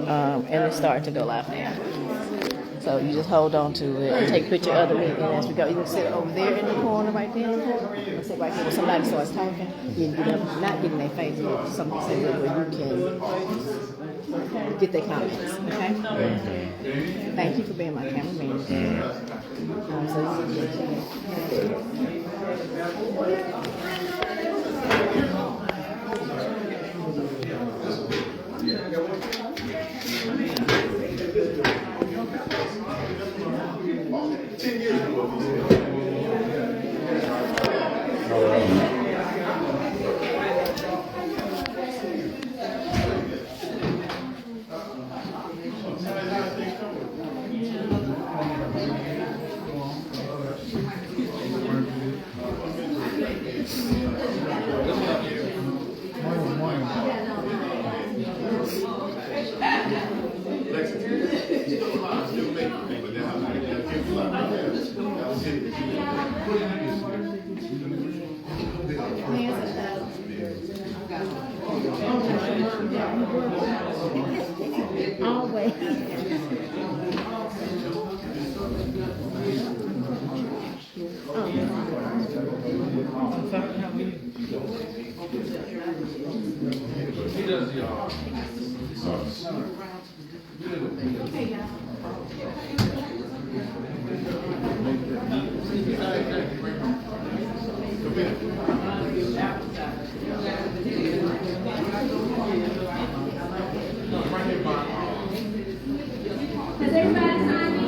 and it's starting to go live now. So you just hold on to it and take a picture of the meeting as we go. You can sit over there in the corner, right there in the corner, or sit right here when somebody starts talking. You can get up, not get in their face, but something say where you can get their comments. Okay? Thank you for being my cameraman. Always. Has everybody signed in?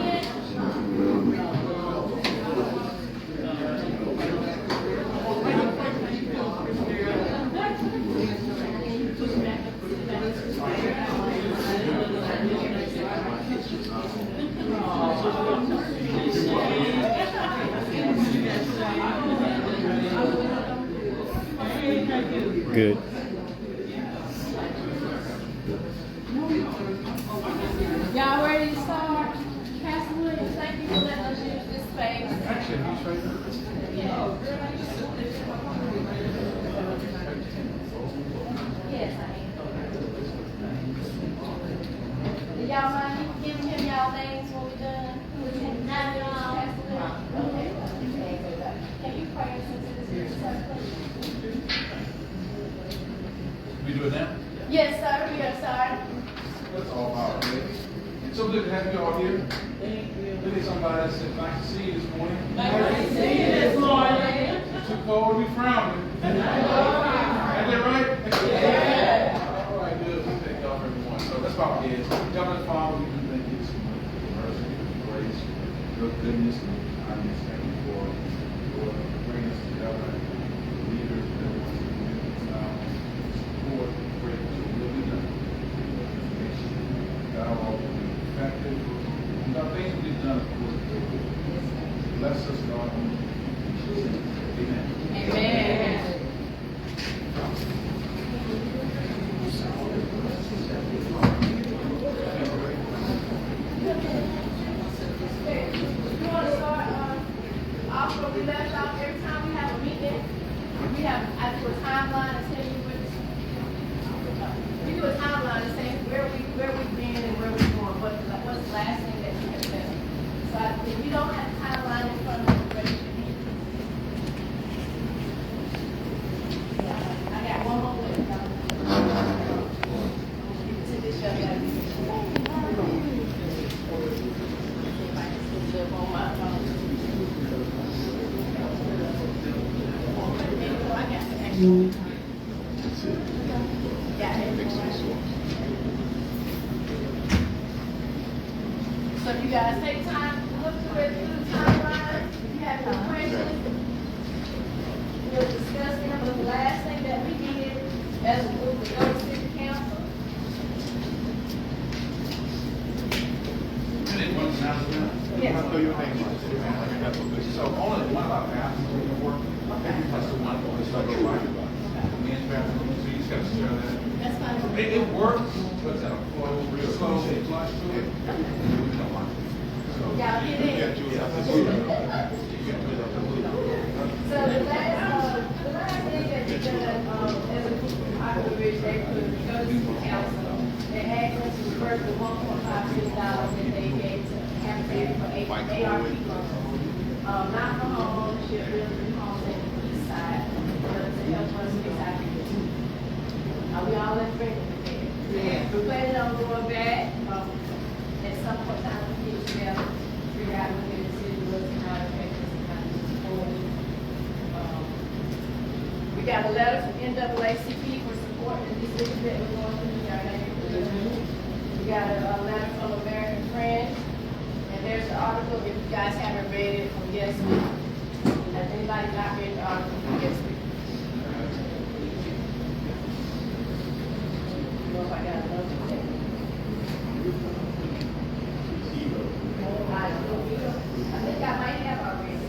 Good. Y'all ready to start? Pastor Williams, thank you for letting us use this space. Yes, I am. Do y'all mind giving him y'all names when we're done? Now, Pastor Williams. Can you pray us into this service? We do it now? Yes, sir. We are starting. That's all about it. So good to have you all here. Look at somebody that said, nice to see you this morning. Nice to see you this morning. It's too cold to be frowning. Is that right? Yeah. All right, good. We thank God for everyone. So that's about it. Heavenly Father, we do thank you this morning for mercy, for grace, your goodness, and kindness. Thank you for bringing us together, leaders, support, great to will be done. God, all will be effective. And God, things will be done according to your will. Bless us, God. Amen. Amen. You want to start off where we left off? Every time we have a meeting, we have, I do a timeline and tell you we do a timeline and say where we've been and where we're going, what's the last thing that we have done. So if you don't have a timeline in front of you, raise your hand. I got one more with you. Give it to this young lady. So if you guys take time to look through it, through the timeline, if you have any questions, we'll discuss them. But the last thing that we did as a group was go to city council. Yes. I'll throw your name on it. So only one of our pastors will work. That's the one. It's like a right. Men's bathroom, so you just got to share that. That's fine. It works, but it's at a flow, real slow, flush to it. Y'all get in. So the last thing that we done, as a group of Poplar, they could go to city council. They asked us to worth the $1.5 million that they gave to Habitat for ARP loans. Not for home ownership, building homes in the east side, but to help us fix our condition. Are we all in agreement with that? Yeah. We're planning on going back, at some point in time, we get together, figure out what the city was and how it affects us and how to move forward. We got a letter from NAACP for supporting this issue that we're going through. We got a letter from American Friends, and there's an article, if you guys haven't read it, from Yes Week. Has anybody not read the article from Yes Week? I don't know if I got another thing. I think I might have already.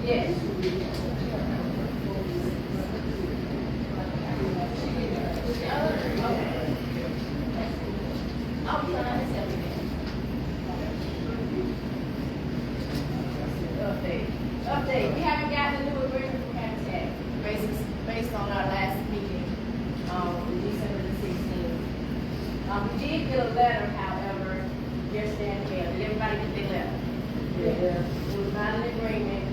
Yes. Update. We haven't gotten a new agreement from Habitat based on our last meeting, December the 16th. We did get a letter, however, yesterday in the mail. Did everybody get their letter? Yeah. It was not an agreement,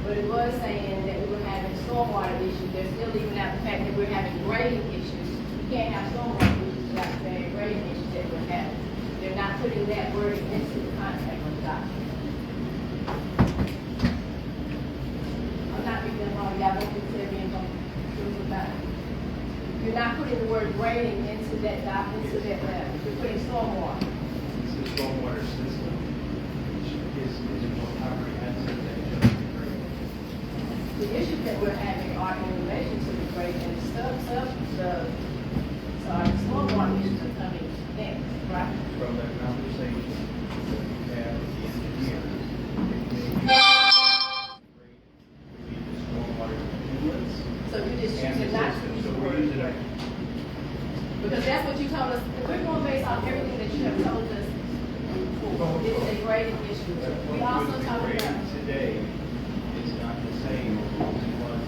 but it was saying that we were having stormwater issues. They're still leaving out the fact that we're having grading issues. You can't have stormwater issues without the very grading issues that we're having. They're not putting that word into the contract on the document. I'm not reading them wrong. Y'all don't consider me about it. You're not putting the word grading into that document, into that letter. You're putting stormwater. It's a stormwater system, which is more comprehensive than just the grading. The issues that we're having are in relation to the grading and the stormwater issues are coming next, right? From that conversation we have with the engineer, the stormwater inlets. So you're just And choosing the not to system, use so the we're word using grading. Because that's what you told us. We're going based off everything that you have told us before. It's a grading issue. We also talked about. Grading today is not the same as it was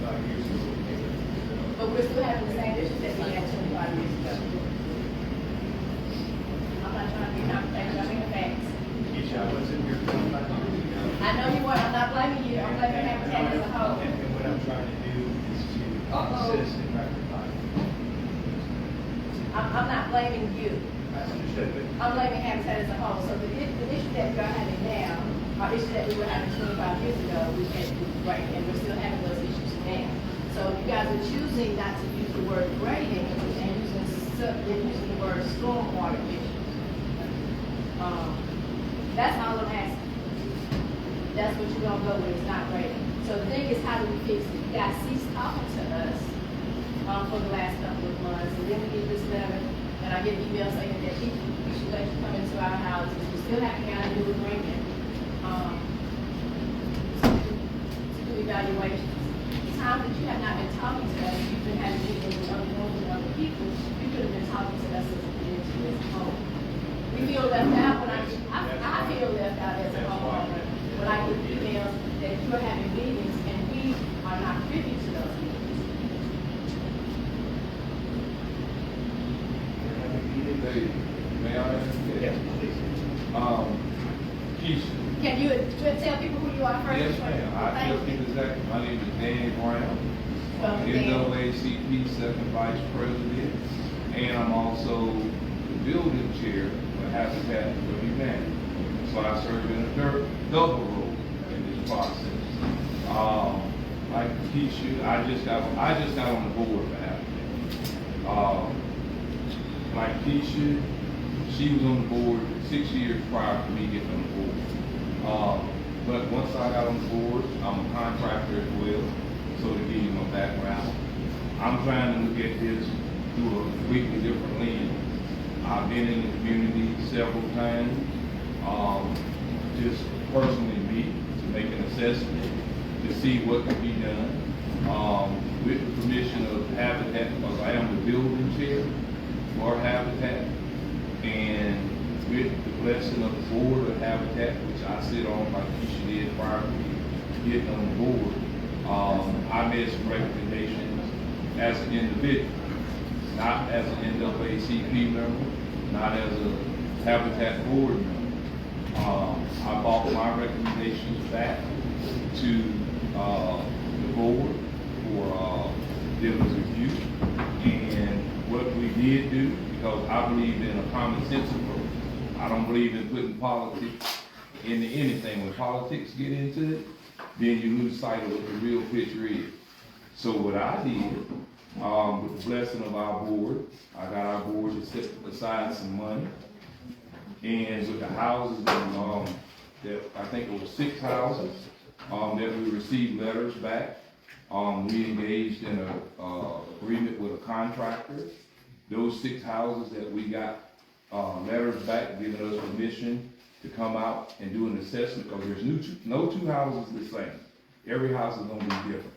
25 years ago. But we're still having the same issues that we had 25 years ago. I'm not trying to be confrontational, I'm making facts. Keisha, I was in here 25 years ago. I know you weren't, I'm not blaming you, I'm blaming Habitat as a whole. And what I'm trying to do is to assist and rectify. I'm not blaming you. I understood, but I'm blaming Habitat as a whole. So the issue that we're having now, are issues that we were having 25 years ago, we can't do right, and we're still having those issues now. So you guys are choosing not to use the word grading and using the word stormwater issues. That's all I'm asking. That's what you're gonna go with, it's not grading. So the thing is, how do we fix it? You guys ceased talking to us for the last couple of months, and then we get this letter, and I get emails saying that we should let you come into our houses. We still haven't got a new agreement to do evaluations. The time that you have not been talking to us, you've been having meetings with other rooms and other people, you could have been talking to us as a community as a whole. We feel left out when I feel left out as a homeowner when I get emails that you are having meetings and we are not privy to those meetings. Hey, may I? yes, please. Keisha. Can you tell people who you are first? Yes, ma'am. I tell Thank you. people exactly. My name is Dan Brown. From Dan. NAACP second vice president, and I'm also the building chair for Habitat for Humanity. So I serve in a double role in this process. Like Keisha, I just got on the board for Habitat. Like Keisha, she was on the board 6 years prior to me getting on the board. But once I got on the board, I'm a contractor as well. So to give you my background, I'm trying to look at this through a completely different lens. I've been in the community several times, just personally me, to make an assessment, to see what can be done, with the permission of Habitat, because I am the building chair for Habitat, and with the blessing of the board of Habitat, which I sit on like Keisha did prior to me getting on the board, I made some recommendations as an individual, not as an NAACP member, not as a Habitat board member. I brought my recommendations back to the board for them to review. And what we did do, because I believe in a common sense approach, I don't believe in putting politics into anything. When politics get into it, then you lose sight of what the real picture is. So what I did, with the blessing of our board, I got our board to set aside some money. And with the houses, that I think it was 6 houses, that we received letters back. We engaged in a agreement with a contractor. Those 6 houses that we got letters back giving us permission to come out and do an assessment, because there's no 2 houses the same. Every house is going to be different.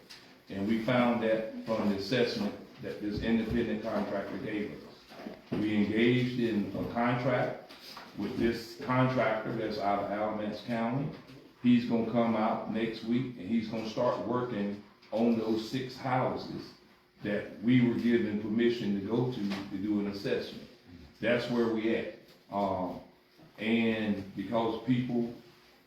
And we found that from the assessment that this independent contractor gave us. We engaged in a contract with this contractor that's out of Alamance County. He's going to come out next week and he's going to start working on those 6 houses that we were given permission to go to do an assessment. That's where we at. And because people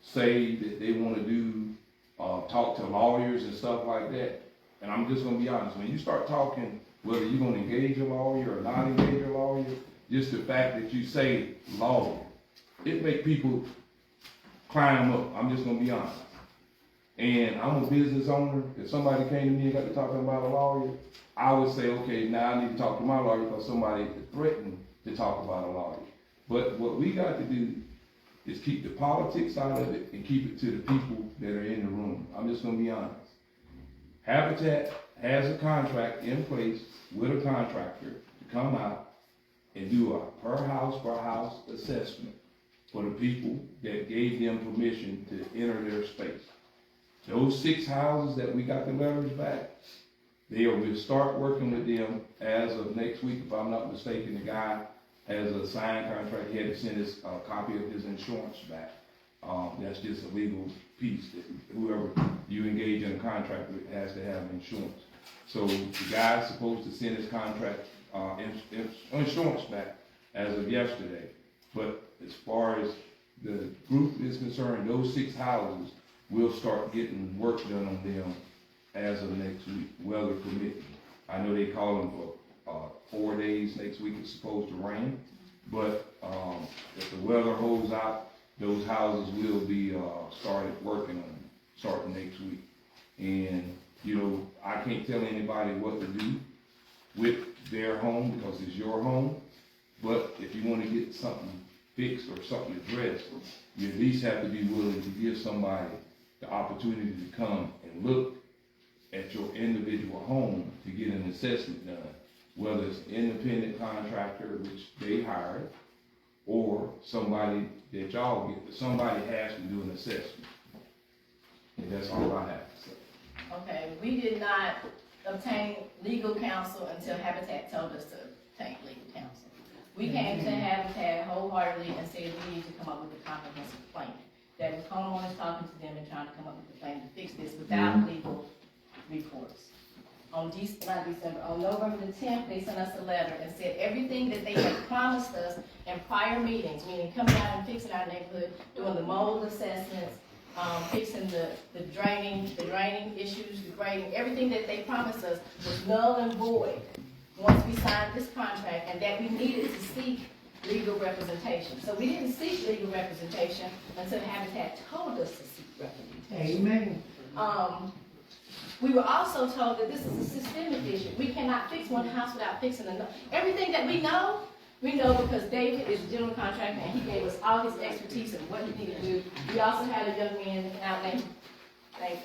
say that they want to do, talk to lawyers and stuff like that, and I'm just going to be honest, when you start talking, whether you're going to engage a lawyer or not engage a lawyer, just the fact that you say lawyer, it make people climb up. I'm just going to be honest. And I'm a business owner. If somebody came to me and got to talking about a lawyer, I would say, okay, now I need to talk to my lawyer because somebody threatened to talk about a lawyer. But what we got to do is keep the politics out of it and keep it to the people that are in the room. I'm just going to be honest. Habitat has a contract in place with a contractor to come out and do a per house assessment for the people that gave them permission to enter their space. Those 6 houses that we got the letters back, we'll start working with them as of next week. If I'm not mistaken, the guy has a signed contract. He had to send us a copy of his insurance back. That's just a legal piece that whoever you engage in a contract with has to have insurance. So the guy's supposed to send his contract insurance back as of yesterday. But as far as the group is concerned, those 6 houses, we'll start getting work done on them as of next week, weather permitting. I know they call them for 4 days. Next week it's supposed to rain. But if the weather holds out, those houses will be started working on starting next week. And, you know, I can't tell anybody what to do with their home because it's your home. But if you want to get something fixed or something addressed, you at least have to be willing to give somebody the opportunity to come and look at your individual home to get an assessment done, whether it's an independent contractor, which they hired, or somebody that y'all get, but somebody has to do an assessment. And that's all I have to say. Okay, we did not obtain legal counsel until Habitat told us to obtain legal counsel. We came to Habitat wholeheartedly and said we need to come up with a comprehensive plan. That was homeowners talking to them and trying to come up with a plan to fix this without legal recourse. On November the 10th, they sent us a letter and said everything that they had promised us in prior meetings, meaning coming out and fixing our neighborhood, doing the mold assessments, fixing the draining issues, the grading, everything that they promised us was null and void once we signed this contract, and that we needed to seek legal representation. So we didn't seek legal representation until Habitat told us to seek representation. Amen. We were also told that this is a systemic issue. We cannot fix one house without fixing another. Everything that we know because David is a general contractor and he gave us all his expertise and what he needed to do. We also had a young man out named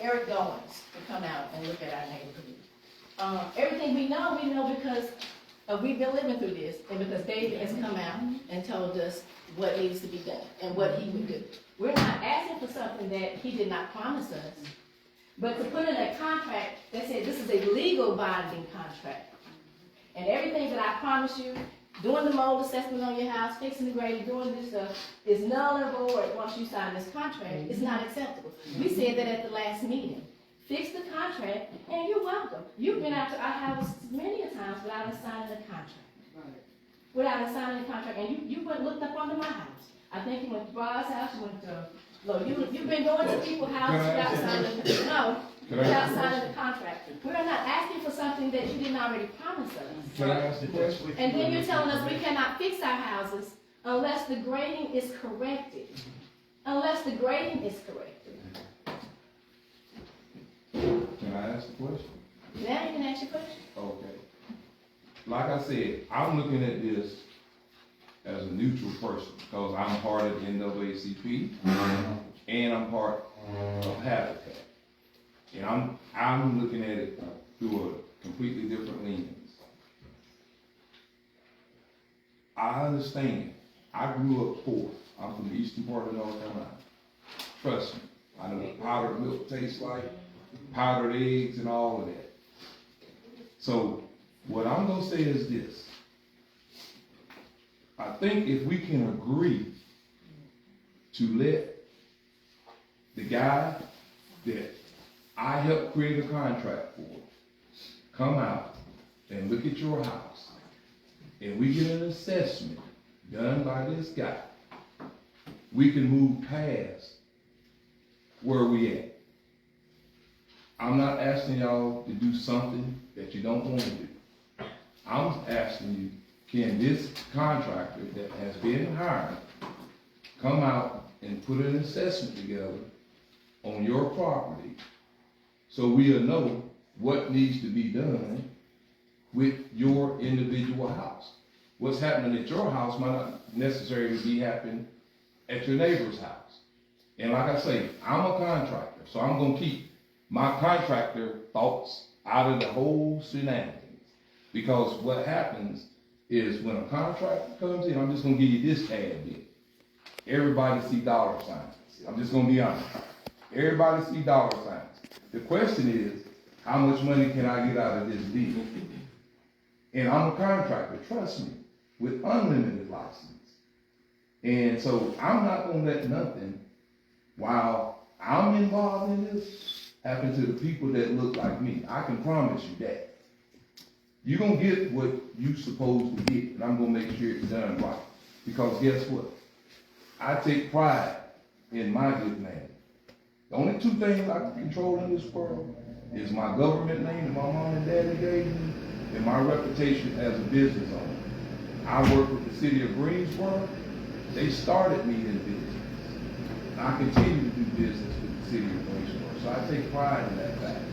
Eric Goins to come out and look at our neighborhood. Everything we know because we've been living through this, and because David has come out and told us what needs to be done and what he would do. We're not asking for something that he did not promise us, but to put in a contract that said this is a legal binding contract. And everything that I promise you, doing the mold assessment on your house, fixing the grading, doing this stuff, is null and void once you sign this contract. It's not acceptable. We said that at the last meeting. fix the contract, and you're welcome. You've been out to our house many a times without us signing the contract. Without us signing the contract, and you went and looked up under my house. I think you went to Bob's house, you went to, look, you've been going to people's houses without signing without signing the contract. We're not asking for something that you didn't already promise us. Can I ask the question? And then you're telling us we cannot fix our houses unless the grading is corrected. Unless the grading is corrected. Can I ask the question? Now you can ask your question. Okay. Like I said, I'm looking at this as a neutral person because I'm part of the NAACP and I'm part of Habitat. And I'm looking at it through a completely different lens. I understand. I grew up poor. I'm from the eastern part of North Carolina. Trust me, I know what powdered milk tastes like, powdered eggs and all of that. So what I'm gonna say is this. I think if we can agree to let the guy that I helped create a contract for come out and look at your house, and we get an assessment done by this guy, we can move past where we at. I'm not asking y'all to do something that you don't want to do. I'm asking you, can this contractor that has been hired come out and put an assessment together on your property so we'll know what needs to be done with your individual house? What's happening at your house might not necessarily be happening at your neighbor's house. And like I say, I'm a contractor, so I'm gonna keep my contractor thoughts out of the whole shenanigans. Because what happens is when a contractor comes in, I'm just gonna give you this tad bit. Everybody see dollar signs. I'm just gonna be honest. Everybody see dollar signs. The question is, how much money can I get out of this deal? And I'm a contractor, trust me, with unlimited license. And so I'm not gonna let nothing, while I'm involved in this, happen to the people that look like me. I can promise you that. You're gonna get what you're supposed to get, and I'm gonna make sure it's done right. Because guess what? I take pride in my good name. The only two things I can control in this world is my government name that my mom and daddy gave me, and my reputation as a business owner. I work with the city of Greensboro. They started me in business. And I continue to do business with the city of Greensboro. So I take pride in that fact.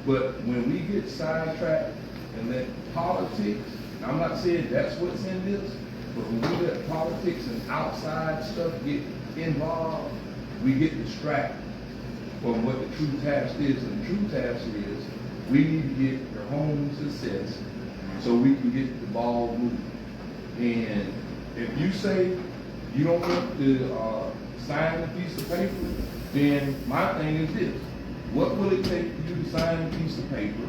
But when we get sidetracked and let politics, and I'm not saying that's what's in this, but when we let politics and outside stuff get involved, we get distracted from what the true task is. And the true task is we need to get your homes assessed so we can get the ball moving. And if you say you don't want to sign a piece of paper, then my thing is this. What will it take for you to sign a piece of paper?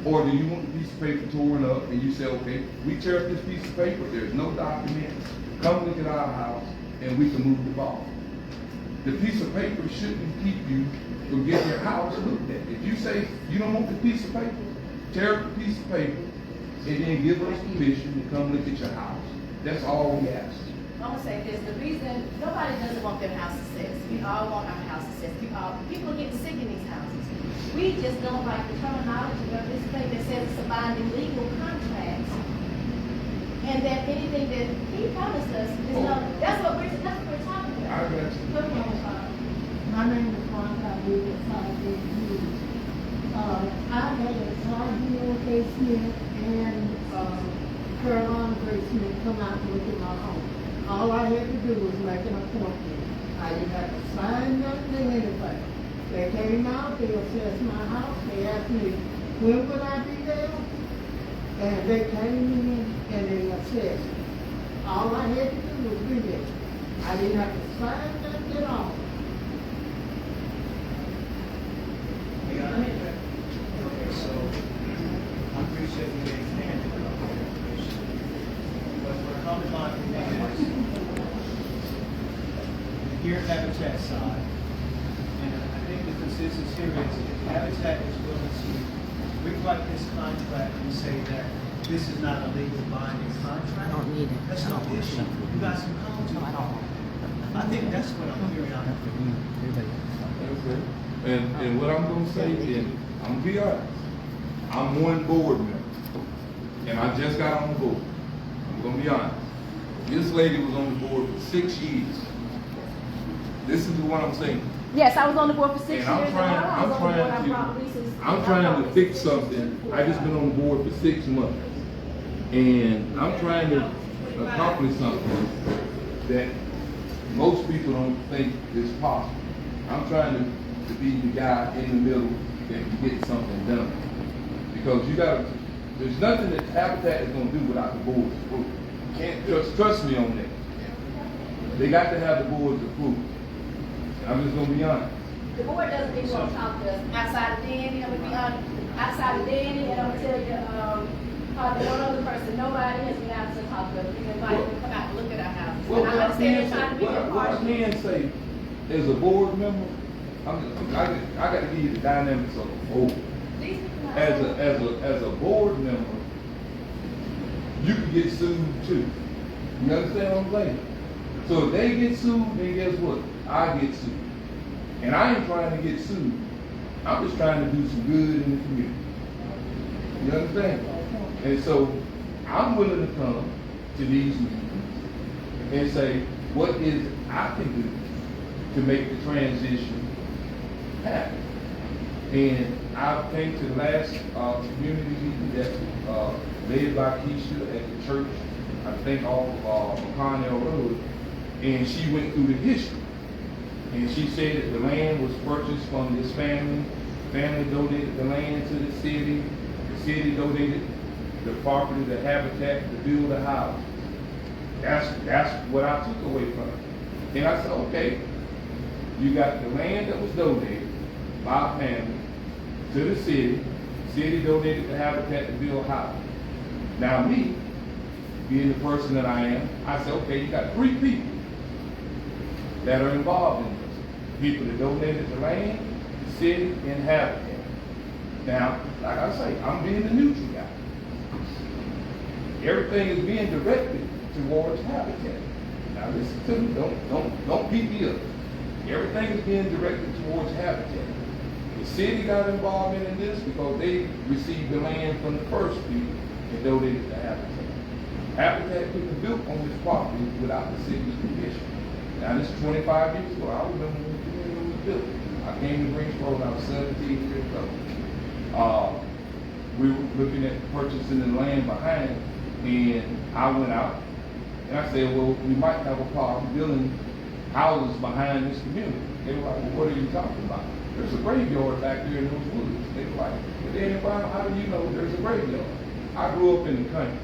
Or do you want the piece of paper torn up and you say, okay, we tear up this piece of paper, there's no documents, come look at our house and we can move the ball. The piece of paper shouldn't keep you from getting your house looked at. If you say you don't want the piece of paper, tear up the piece of paper and then give us permission to come look at your house. That's all we ask. I'm gonna say this, the reason, nobody doesn't want their house assessed. We all want our house assessed. People are getting sick in these houses. We just don't like the terminology of this thing that says it's a binding legal contract. And that anything that he promised us is not, that's what we're talking about. I got you. Put me on the phone. My name is Monica. I live at 580. I had a Sergeant K. Smith and Carolina Grace Smith come out and look at my home. All I had to do was make an appointment. I didn't have to sign nothing, anything. They came out, they assessed my house, they asked me, when would I be there? And they came in and they assessed. All I had to do was be there. I didn't have to sign nothing at all. Okay, so I appreciate you being candid about the information. But what comes to mind for me is here at Habitat side, and I think the citizens here is, if Habitat is willing to rewrite this contract and say that this is not a legal binding contract, I don't need it. that's no issue. You guys can come to it. I think that's what I'm hearing out of it. Okay. And what I'm gonna say, and I'm gonna be honest, I'm one board member, and I just got on the board. I'm gonna be honest. This lady was on the board for 6 years. This is what I'm saying. Yes, I was on the board for 6 years. And I'm trying to fix something. I just been on the board for 6 months. And I'm trying to accomplish something that most people don't think is possible. I'm trying to be the guy in the middle that can get something done. Because there's nothing that Habitat is gonna do without the board's approval. You can't trust me on that. They got to have the board's approval. I'm just gonna be honest. The board doesn't even want to talk to us outside of Danny. I'm gonna be honest, outside of Danny, and I'm gonna tell you, probably one other person, nobody has been out to talk to us. We invited them to come out and look at our house. Well, And I understand they're trying to be what I impartial. can say, as a board member, I got to give you the dynamics of a board. These people are- As a board member, you can get sued too. You understand what I'm saying? So if they get sued, then guess what? I get sued. And I ain't trying to get sued. I'm just trying to do some good in the community. You understand? And so I'm willing to come to these meetings and say, what is it I can do to make the transition happen? And I came to the last community meeting that led by Keisha at the church, I think off of McConnell Road, and she went through the history. And she said that the land was purchased from this family. Family donated the land to the city donated the property to Habitat to build a house. That's what I took away from it. And I said, okay, you got the land that was donated by a family to the city donated the Habitat to build a house. Now me, being the person that I am, I said, okay, you got 3 people that are involved in this. People that donated the land, the city, and Habitat. Now, like I say, I'm being the neutral guy. Everything is being directed towards Habitat. Now listen to me, don't beat me up. Everything is being directed towards Habitat. The city got involved in this because they received the land from the first people and donated to Habitat. Habitat couldn't have built on this property without the city's permission. Now this is 25 years ago. I remember when the community was built. I came to Greensboro when I was 17 years old. We were looking at purchasing the land behind it, and I went out and I said, well, we might have a problem building houses behind this community. They were like, well, what are you talking about? There's a graveyard back there in those woods. They were like, but then how do you know there's a graveyard? I grew up in the country.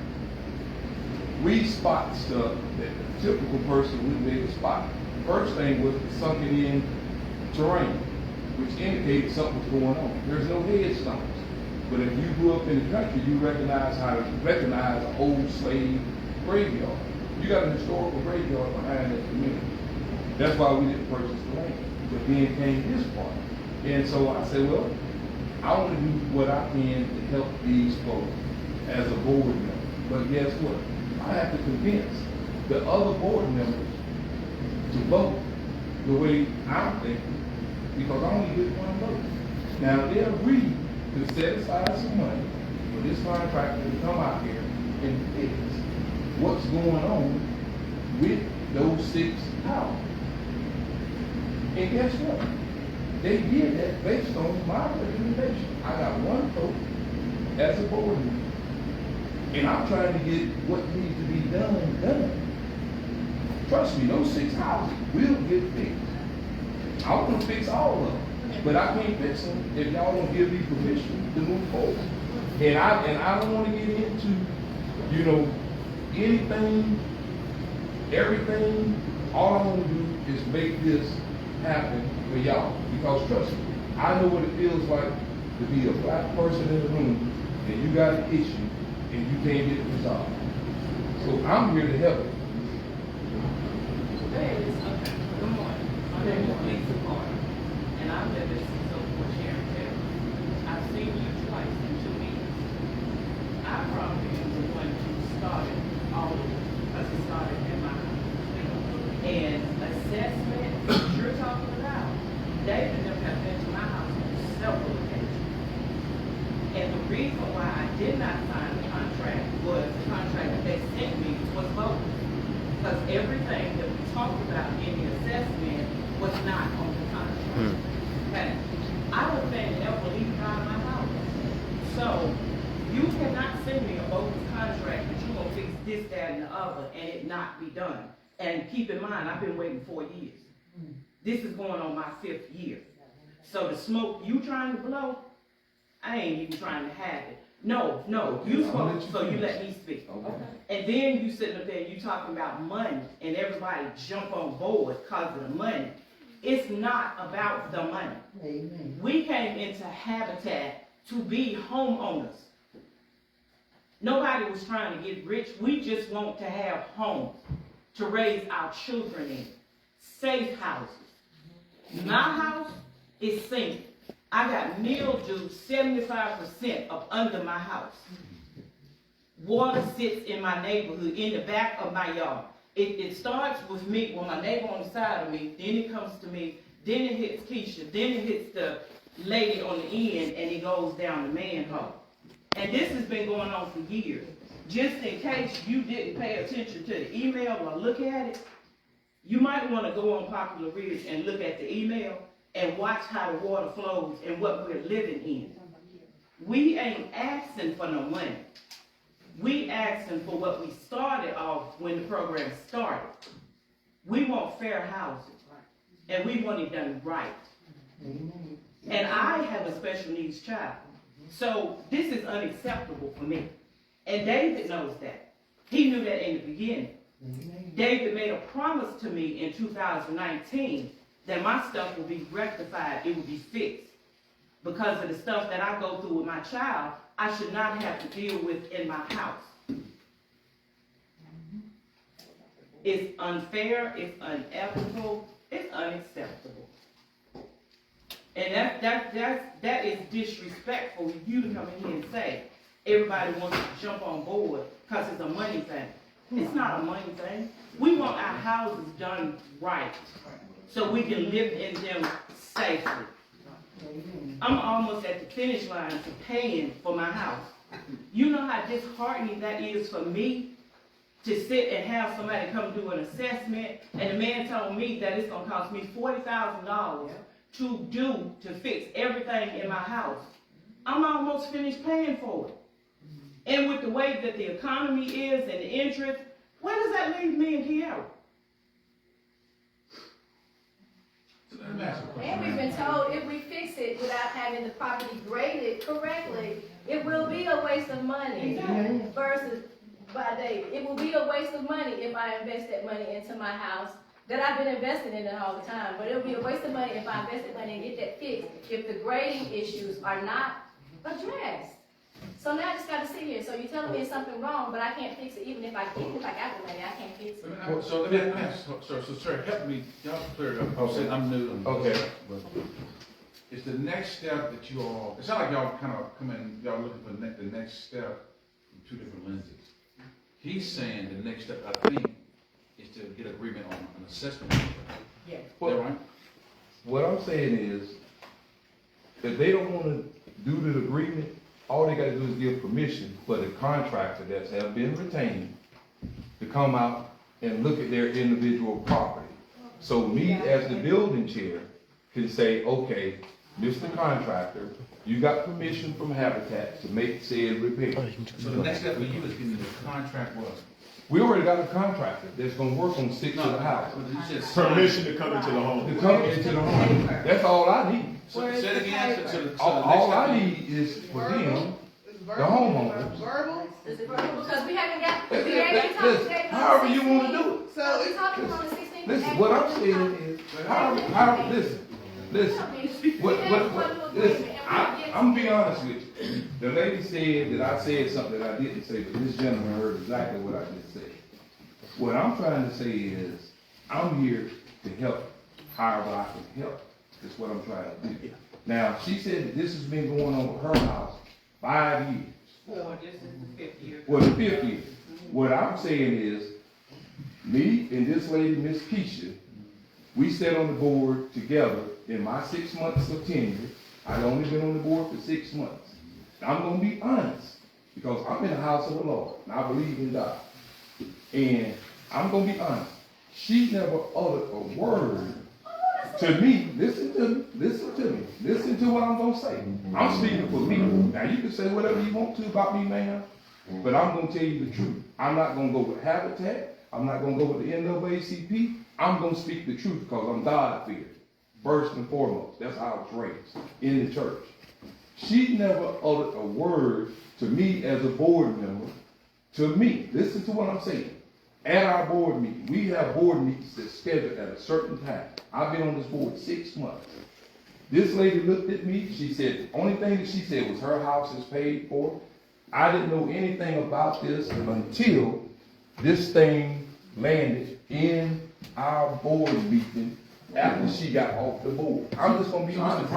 We spot stuff that the typical person wouldn't be able to spot. First thing was the sunken in terrain, which indicated something was going on. There's no headstones. But if you grew up in the country, you recognize how to recognize an old slave graveyard. You got a historical graveyard behind that community. That's why we didn't purchase the land. But then came this part. And so I said, well, I want to do what I can to help these folks as a board member. But guess what? I have to convince the other board members to vote the way I'm thinking, because I only get one vote. Now, they agreed to set aside some money for this contractor to come out here and fix what's going on with those 6 houses. And guess what? They did that based on my recommendation. I got one vote as a board member. And I'm trying to get what needs to be done. Trust me, those 6 houses will get fixed. I want to fix all of them. But I can't fix them if y'all don't give me permission to move forward. And I don't want to get into, anything, everything. All I want to do is make this happen for y'all. Because trust me, I know what it feels like to be a black person in the room and you got an issue and you can't get it resolved. So I'm here to help you. Good morning. My name is Lisa Carter, and I live in 604 And the reason why I did not sign the contract was the contract that they sent me was bogus. Because everything that we talked about in the assessment was not on the contract. Okay? I would think ever leave out of my house. So you cannot send me a bogus contract that you're gonna fix this, that, and the other, and it not be done. And keep in mind, I've been waiting 4 years. This is going on my 5th year. So the smoke you trying to blow, I ain't even trying to have it. No, you smoke, so you let me speak. Okay. And then you sitting up there, you talking about money, and everybody jump on board because of the money. It's not about the money. Amen. We came into Habitat to be homeowners. Nobody was trying to get rich. We just want to have homes to raise our children in. Safe houses. My house is sinking. I got mildew 75% up under my house. Water sits in my neighborhood, in the back of my yard. It starts with me, with my neighbor on the side of me, then it comes to me, then it hits Keisha, then it hits the lady on the end, and it goes down the manhole. And this has been going on for years. Just in case you didn't pay attention to the email or look at it, you might want to go on Poplar Ridge and look at the email and watch how the water flows and what we're living in. We ain't asking for no money. We asking for what we started off when the program started. We want fair housing, and we want it done right. And I have a special needs child, so this is unacceptable for me. And David knows that. He knew that in the beginning. David made a promise to me in 2019 that my stuff will be rectified, it will be fixed. Because of the stuff that I go through with my child, I should not have to deal with in my house. It's unfair, it's unethical, it's unacceptable. And that is disrespectful for you to come in here and say, everybody wants to jump on board because it's a money thing. It's not a money thing. We want our houses done right so we can live in them safely. I'm almost at the finish line to paying for my house. You know how disheartening that is for me to sit and have somebody come do an assessment, and the man told me that it's going to cost me $40,000 to fix everything in my house. I'm almost finished paying for it. And with the way that the economy is and the interest, where does that leave me and Kiara? And we've been told if we fix it without having the property graded correctly, it will be a waste of money versus by David. It will be a waste of money if I invest that money into my house that I've been investing in it all the time. But it'll be a waste of money if I invest that money and get that fixed if the grading issues are not addressed. So now I just got to sit here. So you're telling me it's something wrong, but I can't fix it even if I got the money, I can't fix it. So let me ask, sir, help me, y'all clear it up. I'm new. Okay. But it's the next step that you all, it's not like y'all kind of come in, y'all looking for the next step from 2 different lenses. He's saying the next step, I think, is to get agreement on an assessment. Yeah. Is that right? What I'm saying is, if they don't want to do the agreement, all they got to do is give permission for the contractor that have been retained to come out and look at their individual property. So me as the building chair can say, okay, Mr. Contractor, you got permission from Habitat to make said repair. So the next step for you is getting the contract was? We already got a contractor that's gonna work on 6 of the houses. You just Permission to come into the home. To come into the home. That's all I need. So say it again. All I need is for them, the homeowners. Verbal? Is it verbal? Because we haven't talked Listen, today. however you wanna do it. So we're talking on the 16th. Listen, what I'm saying is, listen, listen, I'm be honest with you. The lady said that I said something that I didn't say, but this gentleman heard exactly what I just said. What I'm trying to say is, I'm here to help however I can help. That's what I'm trying to do. Now, she said that this has been going on with her house 5 years. This is the 5th year. Well, the 5th year. What I'm saying is, me and this lady, Miss Keisha, we sat on the board together in my 6 months of tenure. I'd only been on the board for 6 months. I'm gonna be honest, because I'm in the house of the Lord, and I believe in God. And I'm gonna be honest. She never uttered a word to me. Listen to what I'm gonna say. I'm speaking for me. Now you can say whatever you want to about me, ma'am, but I'm gonna tell you the truth. I'm not gonna go with Habitat. I'm not gonna go with the NAACP. I'm gonna speak the truth because I'm God-fearing. First and foremost, that's how I was raised in the church. She never uttered a word to me as a board member. To me, listen to what I'm saying. At our board meeting, we have board meetings that's scheduled at a certain time. I've been on this board 6 months. This lady looked at me. She said, the only thing that she said was her house is paid for. I didn't know anything about this until this thing landed in our board meeting after she got off the board. I'm just going to be honest. I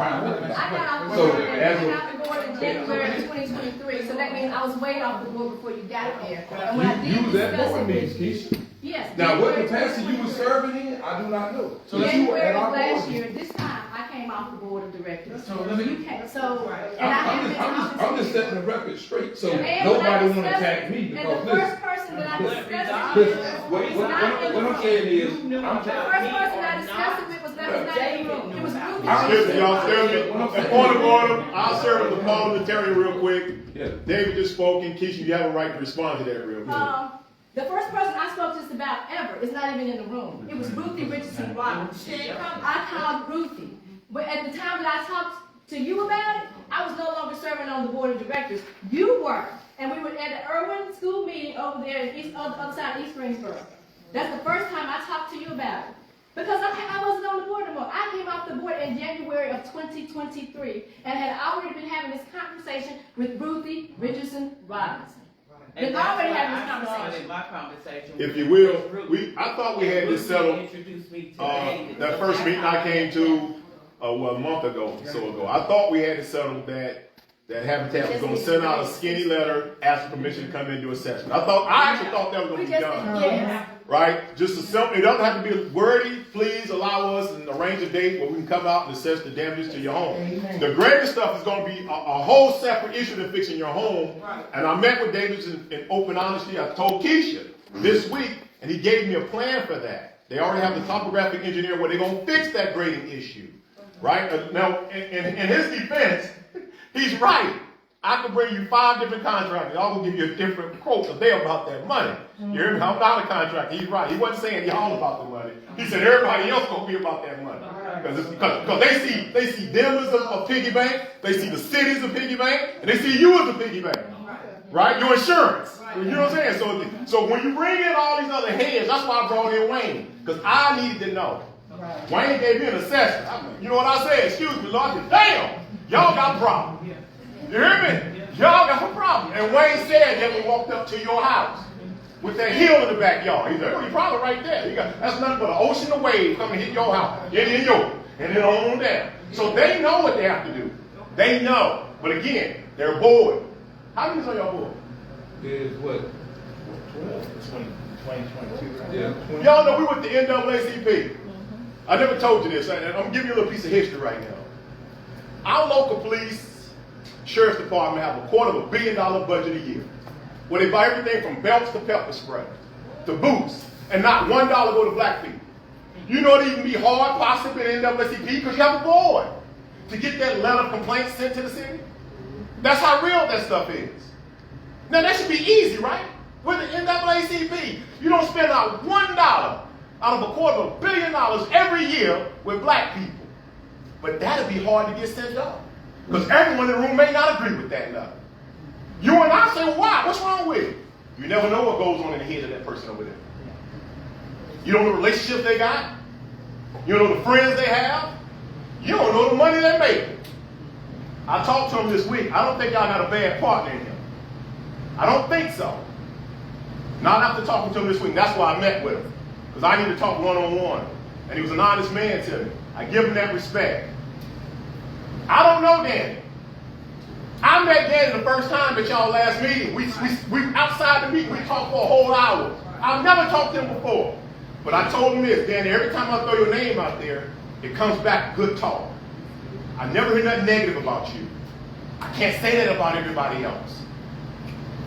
got off the So, board, as a- I got off the board in January of 2023, so that means I was way off the board before you got there. And when I You did was at discuss board it meetings, with Keisha. yes. Now, what January capacity you were 2023. serving in, I do not know. So you were January at of our board last meeting. year, this time, I came off the board of directors. So let me- You came, so, and I haven't been I'm just setting the record straight, so And when I nobody want to discussed attack it, me and because the listen. first person that I discussed it Listen, with was not in the what I'm room. saying is, I'm The telling first person I discussed it with was not in the room. It was Ruby. Listen, y'all, Stephanie, point of order, I'll serve as a parliamentarian real quick. Yeah. David just spoke, and Keisha, you have a right to respond to that real quick. The first person I spoke just about ever is not even in the room. It was Ruthie Richardson Roberts. I called Ruthie. But at the time that I talked to you about it, I was no longer serving on the board of directors. You were. And we were at the Irwin school meeting over there on the other side of East Greensboro. That's the first time I talked to you about it. Because I wasn't on the board anymore. I came off the board in January of 2023 and had already been having this conversation with Ruthie Richardson Robinson. And Been that's already why having this I started conversation. my conversation. If with you will, Ruth. I thought we had this Ruth settled, introduced me to David. that So first that's meeting how I came to, a month ago, so ago. I thought we had it settled that Habitat was gonna send out a skinny letter, asking permission to come in and do assessment. I actually thought that was gonna We be just, done. yes. Right? Just a simple, it doesn't have to be wordy. Please allow us and arrange a date where we can come out and assess the damages to your home. Amen. The greater stuff is going to be a whole separate issue than fixing your home. And I met with David in open honesty. I told Keisha this week, and he gave me a plan for that. They already have the topographic engineer where they're going to fix that grading issue. Right? Now, in his defense, he's right. I could bring you 5 different contractors. I will give you a different quote because they're about that money. You hear me? I'm not a contractor. He's right. He wasn't saying y'all about the money. He said everybody else gonna be about that money. Because they see them as a piggy bank, they see the city as a piggy bank, and they see you as a piggy bank. Right? Your insurance. You know what I'm saying? So when you bring in all these other heads, that's why I brought in Wayne. Because I needed to know. Wayne gave me an assessment. You know what I said? Excuse me, Lord. Damn, y'all got a problem. You hear me? Y'all got a problem. And Wayne said that we walked up to your house with that hill in the backyard. He said, oh, your problem right there. That's nothing but an ocean of waves coming to hit your house. Get in yours. And then on down. So they know what they have to do. They know. But again, they're bored. How many on your board? There's what? 2022. Yeah. 20. Y'all know we went to NAACP. I never told you this. I'm going to give you a little piece of history right now. Our local police, sheriff's department have $250 million budget a year, where they buy everything from belts to pepper spray to boots, and not $1 go to black people. You know it'd even be hard, possibly in NAACP, because you have a board to get that letter of complaint sent to the city. That's how real that stuff is. Now that should be easy, right? With the NAACP, you don't spend out $1 out of $250 million every year with black people. But that'd be hard to get sent up. Because everyone in the room may not agree with that letter. You and I say, why? What's wrong with it? You never know what goes on in the head of that person over there. You don't know the relationships they got. You don't know the friends they have. You don't know the money they make. I talked to him this week. I don't think y'all got a bad partner in him. I don't think so. Not after talking to him this week. That's why I met with him. Because I need to talk one-on-one. And he was an honest man to me. I give him that respect. I don't know Danny. I met Danny the first time at y'all last meeting. We outside the meeting, we talked for a whole hour. I've never talked to him before. But I told him this, Danny, every time I throw your name out there, it comes back good talk. I never hear nothing negative about you. I can't say that about everybody else.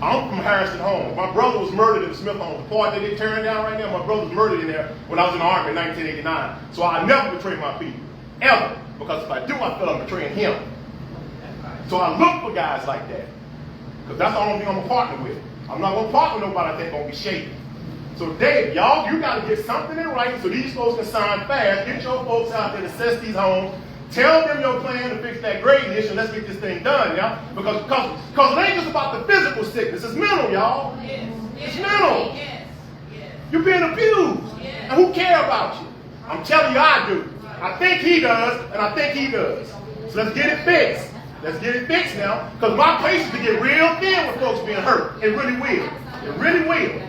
I'm from Harrison Home. My brother was murdered in the Smith home. The part that they tearing down right now, my brother was murdered in there when I was in the Army in 1989. So I never betray my people, ever. Because if I do, I feel I'm betraying him. So I look for guys like that. Because that's the only thing I'm going to partner with. I'm not going to partner with nobody I think going to be shaky. So Dave, y'all, you got to get something in writing so these folks can sign fast. Get your folks out there to assess these homes. Tell them your plan to fix that grading issue and let's get this thing done, y'all. Because it ain't just about the physical sickness. It's mental, y'all. Yes. It's mental. Yes. Yes. You're being abused. Yes. And who care about you? I'm telling you, I do. I think he does, and I think he does. So let's get it fixed. Let's get it fixed now. Because my patience can get real thin with folks being hurt. It really will. It really will.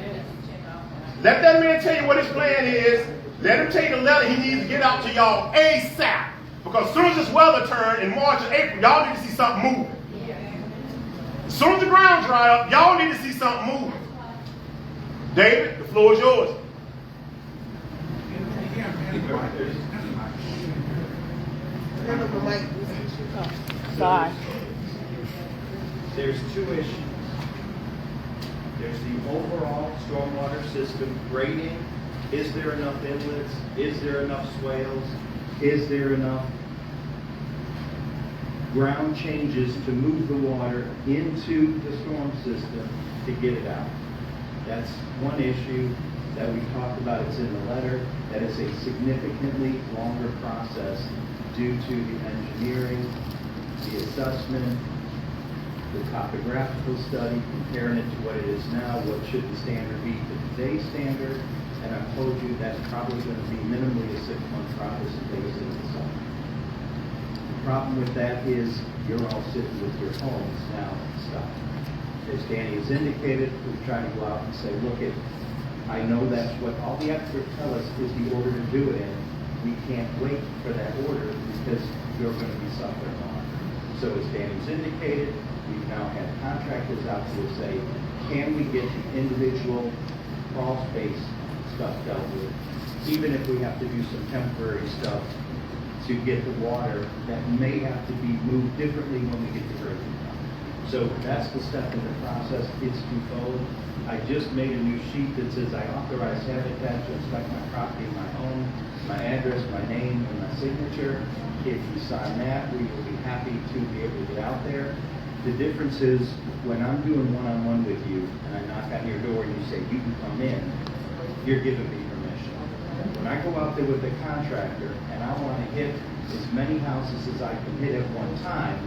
Let that man tell you what his plan is. Let him take the letter he needs to get out to y'all ASAP. Because as soon as this weather turn in March and April, y'all need to see something moving. As soon as the ground dry up, y'all need to see something moving. David, the floor is yours. Sorry. There's two issues. There's the overall stormwater system grading. Is there enough inlets? Is there enough swales? Is there enough ground changes to move the water into the storm system to get it out? That's one issue that we talked about. It's in the letter. That is a significantly longer process due to the engineering, the assessment, the topographical study, comparing it to what it is now, what should the standard be to today's standard, and I've told you that's probably going to be minimally a 6-month process and take us into the summer. The problem with that is you're all sitting with your homes now stuck. As Danny has indicated, we're trying to go out and say, look, I know that's what all the experts tell us is the order to do it in. We can't wait for that order because you're going to be suffering on. So as Danny's indicated, we've now had contractors out to say, can we get the individual crawl space stuff dealt with, even if we have to do some temporary stuff to get the water that may have to be moved differently when we get the grading done. So that's the step in the process. It's twofold. I just made a new sheet that says I authorize Habitat to inspect my property, my home, my address, my name, and my signature. If you sign that, we will be happy to be able to get out there. The difference is when I'm doing one-on-one with you and I knock on your door and you say you can come in, you're giving me permission. When I go out there with the contractor and I want to hit as many houses as I can hit at one time,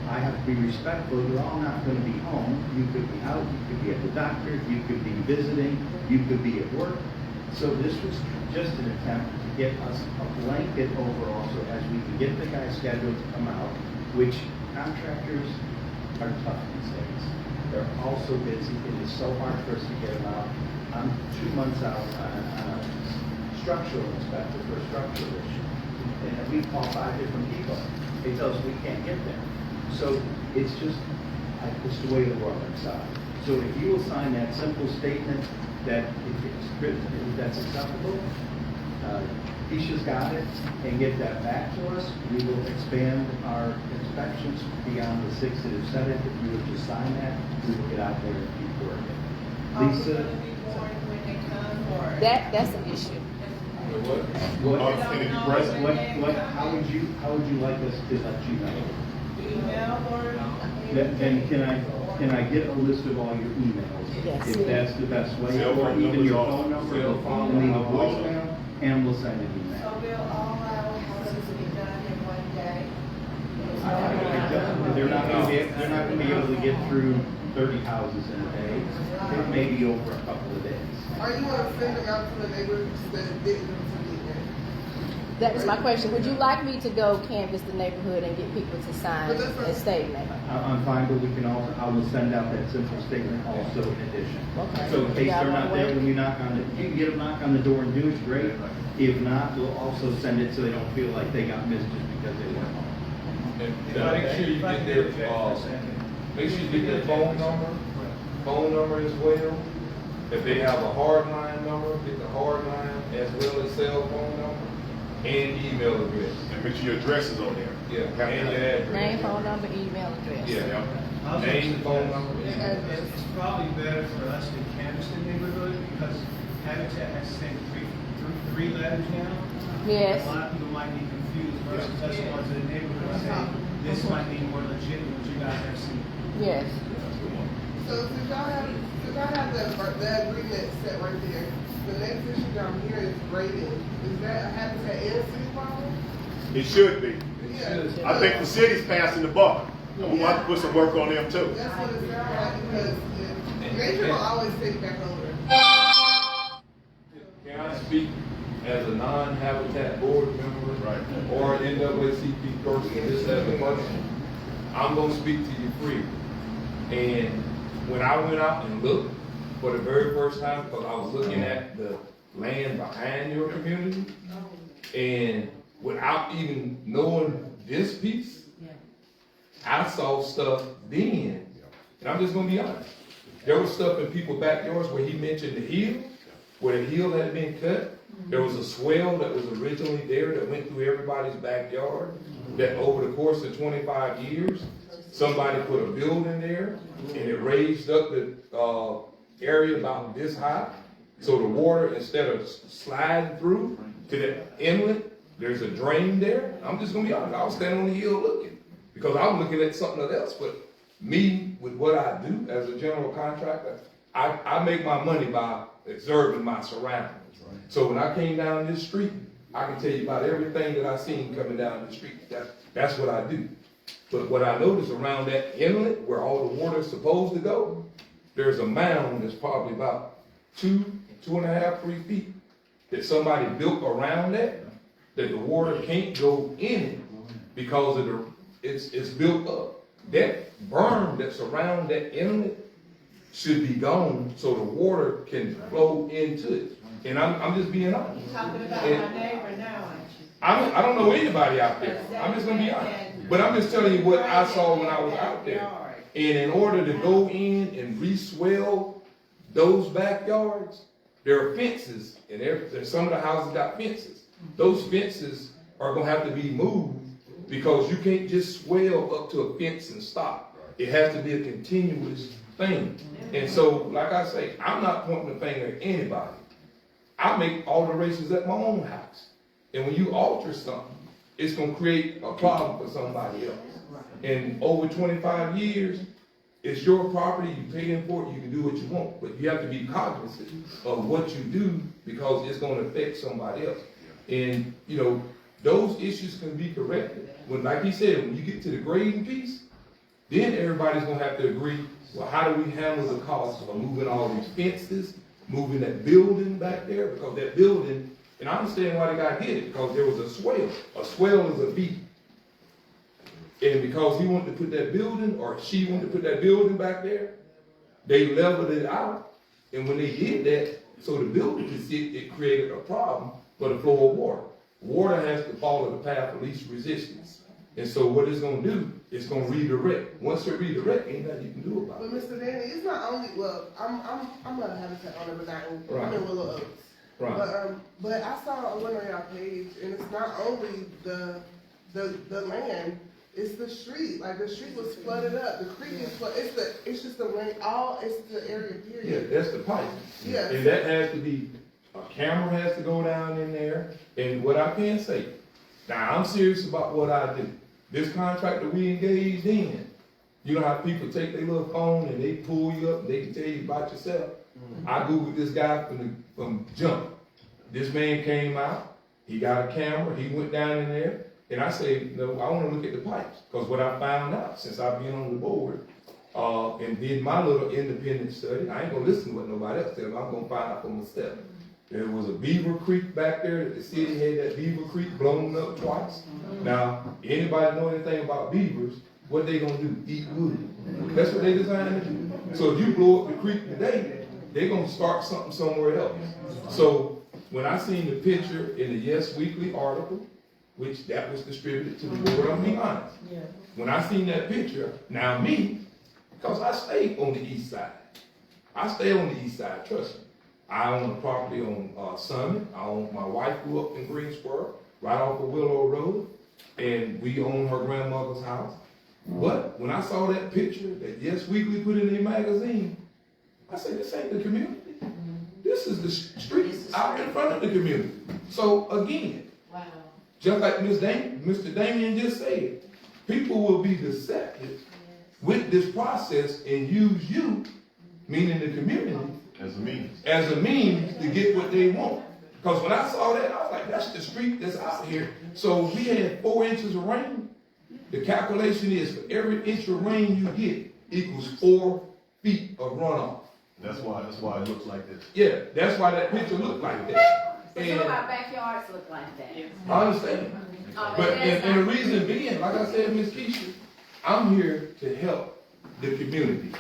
I have to be respectful. You're all not going to be home. You could be out, you could be at the doctor, you could be visiting, you could be at work. So this was just an attempt to get us a blanket overall so as we can get the guys scheduled to come out, which contractors are tough these days. They're also busy. It is so hard for us to get them out. I'm 2 months out on a structural inspector for a structural issue. And we call 5 different people. They tell us we can't get there. So it's just, it's the way of the world inside. So if you will sign that simple statement that if that's acceptable, Keisha's got it, and get that back to us, we will expand our inspections beyond the 6 that have said it. If you would just sign that, we will get out there and keep working. Lisa? That's an issue. How would you like us to let you know? Email or? And can I get a list of all your emails? Yes. If that's the best way, Cell or phone even numbers your also. phone number, Cell or phone leave a number also. voicemail, and we'll send an email. So will all our houses be done in one day? They're not going to be able to get through 30 houses in a day. It may be over a couple of days. Are you going to send them out to the neighbors that didn't them to meet them? That's my question. Would you like me to go canvass the neighborhood and get people to sign a statement? I'm fine, but I will send out that simple statement also in addition. Okay. So in case Y'all they're not wanna there wait? when you knock on it, you can get them knock on the door and do it, great. If not, we'll also send it so they don't feel like they got missed just because they weren't home. And make sure you get their phone number as well. If they have a hard line number, get the hard line as well as cell phone number. and email address. And make sure your address is on there. Yeah, Have and to your have- address. Name, phone number, email address. Yeah. Name, phone number. It's probably better for us to canvass the neighborhood because Habitat has sent three letters now. Yes. A lot of people might be confused versus us going to the neighborhood and saying, this might be more legit than what you guys have seen. Yes. So since y'all have the agreement set right there, the next issue down here is grading. Is that a Habitat and a city problem? It should be. Yeah. I think the city's passing the buck. And we want to put some work on them too. That's what it sounds like because Greensboro always take back over. Can I speak as a non-habitat board member? Right. Or an NAACP person, just as a person? I'm gonna speak to you freely. And when I went out and looked for the very first time, because I was looking at the land behind your community, and without even knowing this piece, I saw stuff then, and I'm just gonna be honest. There was stuff in people's backyards where he mentioned the hill, where the hill had been cut. There was a swell that was originally there that went through everybody's backyard, that over the course of 25 years, somebody put a building there, and it raised up the area about this high. So the water, instead of sliding through to that inlet, there's a drain there. I'm just gonna be honest, I was standing on the hill looking, because I was looking at something else. But me, with what I do as a general contractor, I make my money by observing my surroundings. So when I came down this street, I can tell you about everything that I seen coming down the street. That's what I do. But what I noticed around that inlet where all the water is supposed to go, there's a mound that's probably about 2.5, 3 feet that somebody built around that the water can't go in it because of it's built up. That berm that's around that inlet should be gone so the water can flow into it. And I'm just being honest. Talking about And my neighbor now, aren't you? I don't know anybody out there. I'm just gonna be honest. But I'm just telling you what I saw when I was out there. And in order to go in and re-swell those backyards, there are fences, and some of the houses got fences. Those fences are gonna have to be moved because you can't just swell up to a fence and stop. It has to be a continuous thing. And so, like I say, I'm not pointing the finger at anybody. I make alterations at my own house. And when you alter something, it's gonna create a problem for somebody else. And over 25 years, it's your property, you pay in for it, you can do what you want. But you have to be cognizant of what you do because it's gonna affect somebody else. And, you know, those issues can be corrected. When, like he said, when you get to the grading piece, then everybody's gonna have to agree, well, how do we handle the cost of moving all these fences, moving that building back there? Because that building, and I understand why the guy did it, because there was a swell. A swell is a V. And because he wanted to put that building, or she wanted to put that building back there, they leveled it out. And when they did that, so the building could sit, it created a problem for the flow of water. Water has to follow the path of least resistance. And so what it's gonna do, it's gonna redirect. Once it redirects, ain't nothing you can do about But it. Mr. Danny, it's not only, well, I'm a Habitat owner, but not in, Right. I'm in Willow Oaks. Right. But I saw one on y'all page, and it's not only the land, it's the street. Like the street was flooded up. The creek is flooded. It's just the rain. It's the area. Yeah, Period. that's the pipe. Yeah. And that has to be, a camera has to go down in there. And what I can say, now I'm serious about what I do. This contract that we engaged in, you know how people take their little phone and they pull you up and they can tell you about yourself. I Googled this guy from jump. This man came out, he got a camera, he went down in there, and I said, no, I want to look at the pipes. Because what I found out since I've been on the board and did my little independent study, I ain't gonna listen to what nobody else tells me, I'm gonna find out for myself. There was a Beaver Creek back there that the city had that Beaver Creek blown up twice. Now, anybody know anything about beavers, what they gonna do? Eat wood. That's what they designed to do. So if you blow up the creek today, they're gonna start something somewhere else. So when I seen the picture in the Yes Weekly article, which that was distributed to the board, I'm being honest. When I seen that picture, now me, because I stay on the east side. I stay on the east side, trust me. I own a property on Summit. My wife grew up in Greensboro. right off of Willow Road, and we own her grandmother's house. But when I saw that picture that Yes Weekly put in their magazine, I said, this ain't the community. This is the street out in front of the community. So again, just like Mr. Damien just said, people will be deceptive with this process and use you, meaning the community, as a means to get what they want. Because when I saw that, I was like, that's the street that's out here. So we had 4 inches of rain. The calculation is for every inch of rain you get equals 4 feet of runoff. That's why it looks like this. Yeah, that's why that picture looked like that. Some of our backyards look like that. I understand. But and the reason being, like I said, Ms. Keisha, I'm here to help the community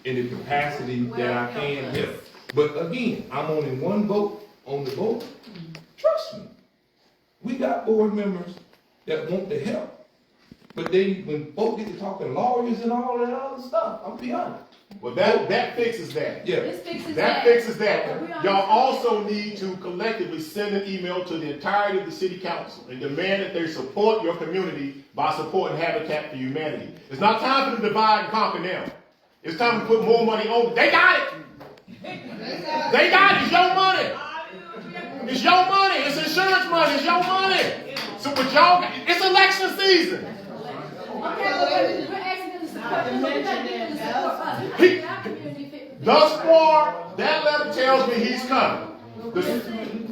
in the capacity that I can help. But again, I'm only one vote on the board. Trust me. We got board members that want to help. But when folks get to talking lawyers and all that other stuff, I'll be honest. Well, that fixes that. Yeah. This fixes That fixes that. Y'all also need to collectively send an email to the entirety of the city council and demand that they support your community by supporting Habitat for Humanity. It's not time for them to divide and conquer now. It's time to put more money on. They got it. They got it. It's your money. It's your money. It's insurance money. It's your money. So what y'all got, it's election season. Okay, we're asking them to support them. We're not getting them to support us. We're not getting our community fit. Thus far, that letter tells me he's coming.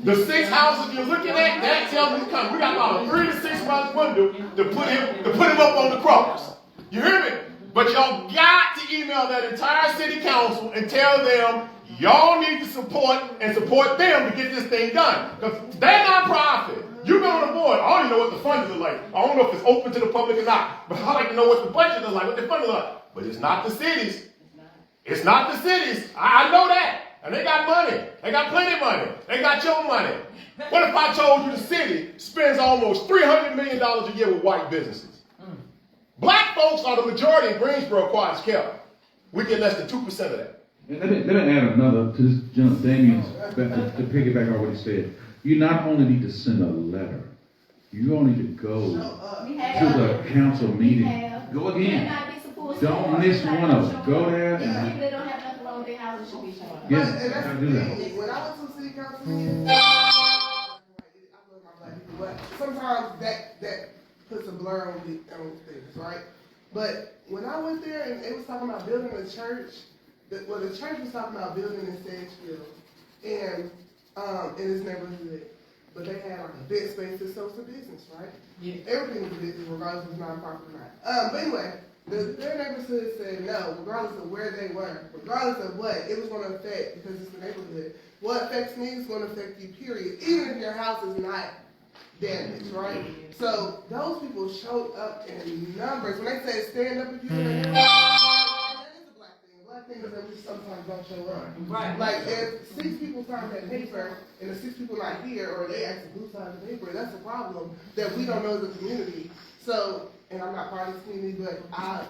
The 6 houses you're looking at, that tells me he's coming. We got about a 3 to 6 month window to put him up on the cross. You hear me? But y'all got to email that entire city council and tell them y'all need to support them to get this thing done. Because they're non-profit. You've been on the board. I don't even know what the funding is like. I don't know if it's open to the public or not. But I like to know what the budget is like, what the funding is like. But it's not the cities. It's not the cities. I know that. And they got money. They got plenty of money. They got your money. What if I told you the city spends almost $300 million a year with white businesses? Black folks are the majority in Greensboro, quiet as kept. We get less than 2% of that. And let me add another to this gentleman, Damien's, to piggyback on what he said. You not only need to send a letter, you all need to go to the council meeting. Go again. Don't miss one of them. Go there and People that don't have nothing wrong with their houses should be showing up. yes, And that's gotta the do that. thing. When I went to the city council meeting, I love my black people, but sometimes that puts a blur on things, right? But when I went there and they was talking about building a church, the church was talking about building in Sedgefield and in this neighborhood, but they had like a big space to sell to business, right? Yeah. Everything was a business, regardless of nonprofit or not. But anyway, their neighborhood said no, regardless of where they were, regardless of what, it was going to affect, because it's the neighborhood. What affects me is going to affect you, period, even if your house is not damaged, right? So those people showed up in numbers. When they say stand up if you're in the that is a black thing. A black thing is that we sometimes don't show up. Right. Like if 6 people sign that paper and the 6 people not here, or they actually do sign the paper, that's a problem that we don't know as a community. So, and I'm not part of this community, but I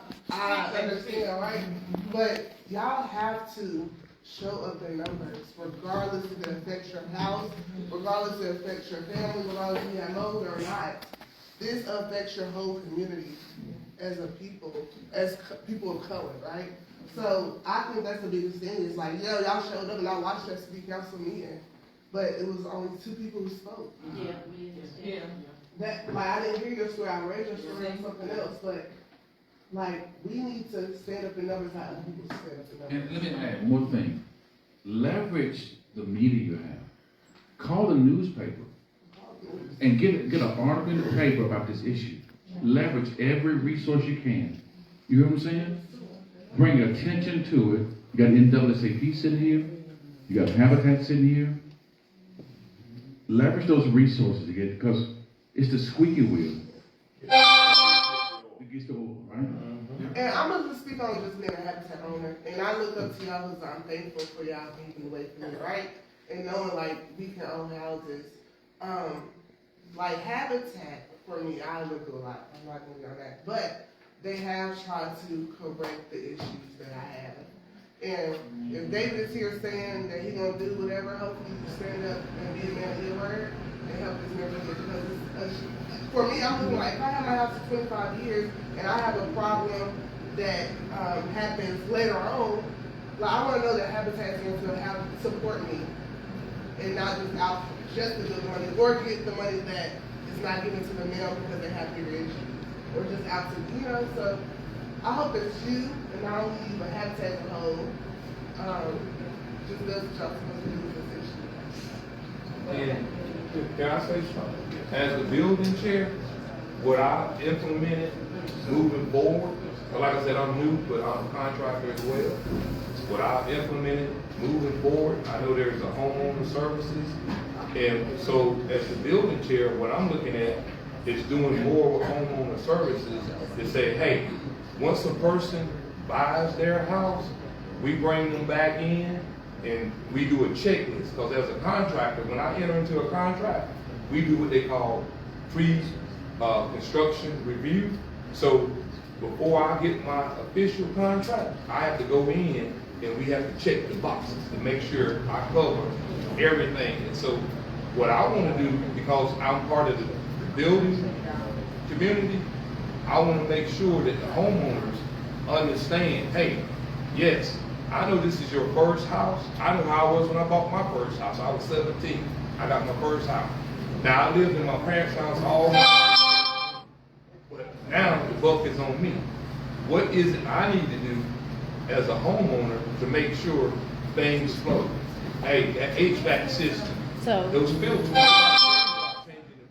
understand, right? But y'all have to show up their numbers, regardless if it affects your house, regardless if it affects your family, regardless if you have load or not. This affects your whole community as a people, as people of color, right? So I think that's the biggest thing. Is like, yo, y'all showed up and I watched that city council meeting, but it was only 2 people who spoke. Yeah. That, like, I didn't hear your story. I read your story or something else, but like, we need to stand up in numbers how other people stand up in numbers. And let me add one thing. Leverage the media you have. Call the newspaper and get an article in the paper about this issue. Leverage every resource you can. You hear what I'm saying? Bring attention to it. You got NAACP sitting here. You got Habitat sitting here. Leverage those resources again, because it's the squeaky wheel. It gets the oil, right? And I'm going to speak on just being a Habitat owner. And I look up to y'all because I'm thankful for y'all being away from me, right? And knowing, like, we can own houses. Like, Habitat, for me, I look a lot. I'm not going to be on that. But they have tried to correct the issues that I have. And if David is here saying that he's going to do whatever, hopefully you stand up and be a man of your word. and help this neighborhood because for me, I'm looking like if I have my house for 25 years and I have a problem that happens later on, like I want to know that Habitat's going to support me and not just out just to get the money or get the money that is not given to the male because they have rich or just out to, so I hope that you, and not only you, but Habitat as a whole, just does what y'all supposed to do with this issue. And can I say something? As the building chair, what I implemented moving forward, like I said, I'm new, but I'm a contractor as well. What I implemented moving forward, I know there's a homeowner services. And so as the building chair, what I'm looking at is doing more with homeowner services to say, hey, once a person buys their house, we bring them back in and we do a checklist. Because as a contractor, when I enter into a contract, we do what they call pre-construction review. So before I get my official contract, I have to go in and we have to check the boxes to make sure I cover everything. And so what I want to do, because I'm part of the building community, I want to make sure that the homeowners understand, hey, yes, I know this is your first house. I know how I was when I bought my first house. I was 17. I got my first house. Now I lived in my parents' house all my life, but now the buck is on me. What is it I need to do as a homeowner to make sure things flow? Hey, that HVAC system, those filters, changing the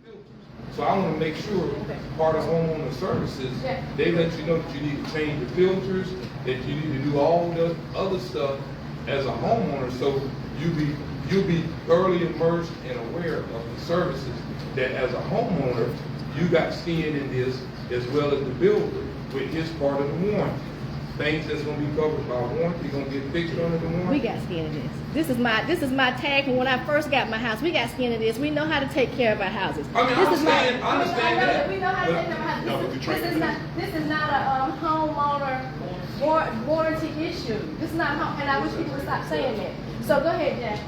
filters. So I want to make sure part of homeowner services, they let you know that you need to change the filters, that you need to do all the other stuff as a homeowner, so you'll be thoroughly immersed and aware of the services that as a homeowner, you got skin in this as well as the builder with his part of the warranty. Things that's going to be covered by warranty going to get fixed under the warranty. We got skin in this. This is my tag from when I first got my house. We got skin in this. We know how to take care of our houses. I mean, I understand that. We know how to take care of our houses. This is not a homeowner warranty issue. This is not home, and I wish people would stop saying that. So go ahead, Jack.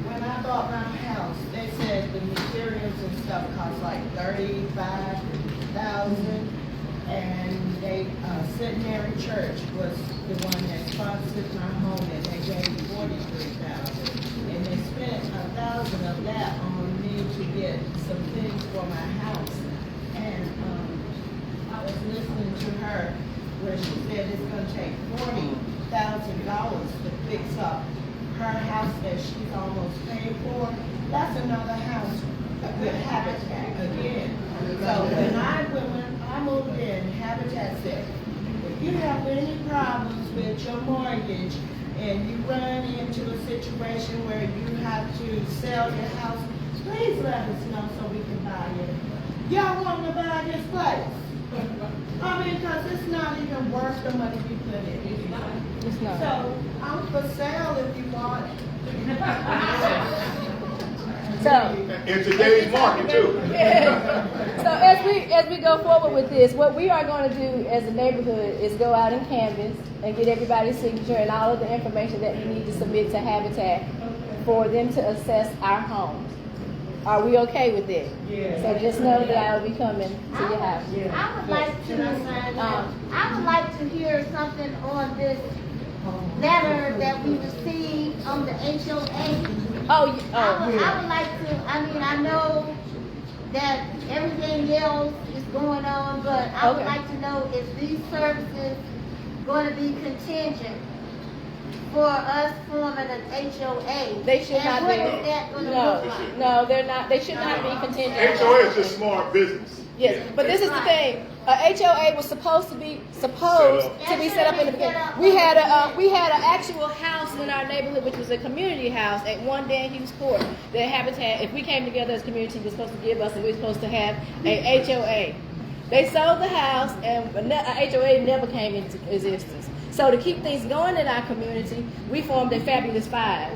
When I bought my house, they said the materials and stuff cost like $35,000, and they Centenary Church was the one that sponsored my home, and they gave $43,000, and they spent $1,000 of that on me to get some things for my house. And I was listening to her where she said it's going to take $40,000 to fix up her house that she's almost paid for. That's another house with Habitat again. So when I moved in, Habitat said, if you have any problems with your mortgage and you run into a situation where you have to sell your house, please let us know so we can buy it. Y'all want to buy this place? I mean, because it's not even worth the money we put in. It's not. So I'm for sale if you want it. So In today's market too. So as we go forward with this, what we are going to do as a neighborhood is go out and canvass and get everybody's signature and all of the information that we need to submit to Habitat for them to assess our homes. Are we okay with that? Yeah. So just know that I will be coming to your house. I would like to hear something on this letter that we received on the HOA. I would like to, I know that everything else is going on, but I would like to know if these services going to be contingent for us forming an HOA. They should not be. What is that going to look like? No, they're not. They should not be contingent. HOA is just smart business. Yes, but this is the thing. A HOA was supposed to be set up in the beginning. We had an actual house in our neighborhood, which was a community house at One Dan Hughes Court. That Habitat, if we came together as a community, was supposed to give us, and we were supposed to have a HOA. They sold the house, and a HOA never came into existence. So to keep things going in our community, we formed a fabulous five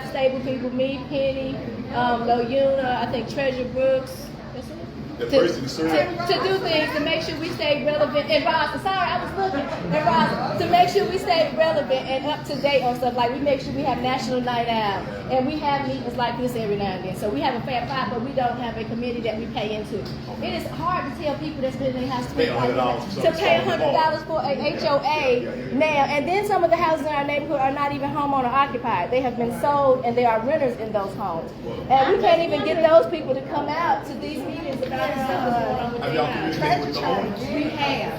stable people: me, Penny, Loyuna, I think Treasure Brooks. That's it. That person served. to do things to make sure we stay relevant. And Ross, sorry, I was looking. And Ross, to make sure we stay relevant and up to date on stuff. Like we make sure we have National Night Out, and we have meetings like this every now and then. So we have a Fab Five, but we don't have a committee that we pay into. It is hard to tell people that's been in their house to pay $100 for a HOA now, and then some of the houses in our neighborhood are not even homeowner occupied. They have been sold, and there are renters in those homes, and we can't even get those people to come out to these meetings about stuff that's going on with Have their y'all communicated with the owners? We have.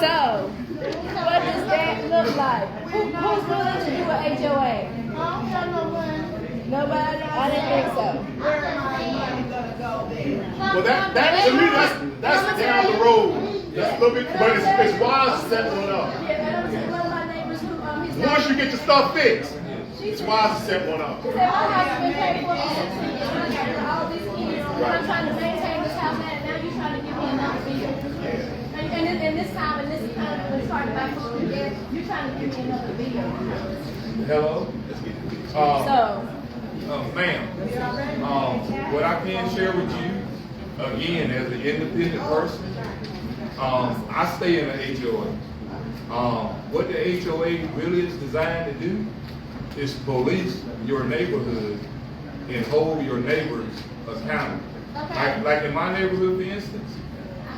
So, what does that look like? Who's willing to do an HOA? Nobody? I didn't think so. Well, that to me, that's down the road. That's a little bit, but it's wise to set one up. One of my neighbors who, Once you get your stuff fixed, it's wise to set one up. She said, my house has been paid for all these years. I'm trying to maintain this house, and now you're trying to give me another bill. And this time, when it's talking about food and gas, you're trying to give me another bill. Hello? Ma'am, what I can share with you, again, as an independent person, I stay in the HOA. What the HOA really is designed to do is police your neighborhood and hold your neighbors accountable. Like in my neighborhood, for instance,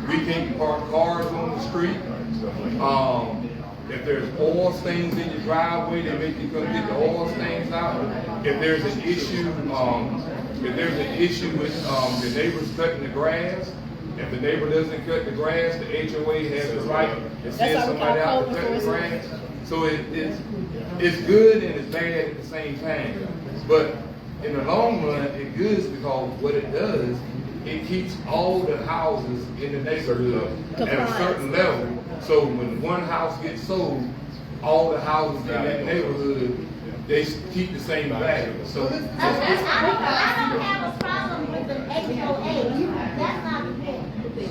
we can't park cars on the street. If there's oil stains in your driveway, they make you come get the oil stains out. If there's an issue, with your neighbors cutting the grass, if the neighbor doesn't cut the grass, the HOA has the right to send somebody out to cut the grass. So it's good and it's bad at the same time. But in the long run, it's good because what it does, it keeps all the houses in the neighborhood at a certain level. So when one house gets sold, all the houses in that neighborhood, they keep the same value. So I don't have a problem with the HOA. That's not the point.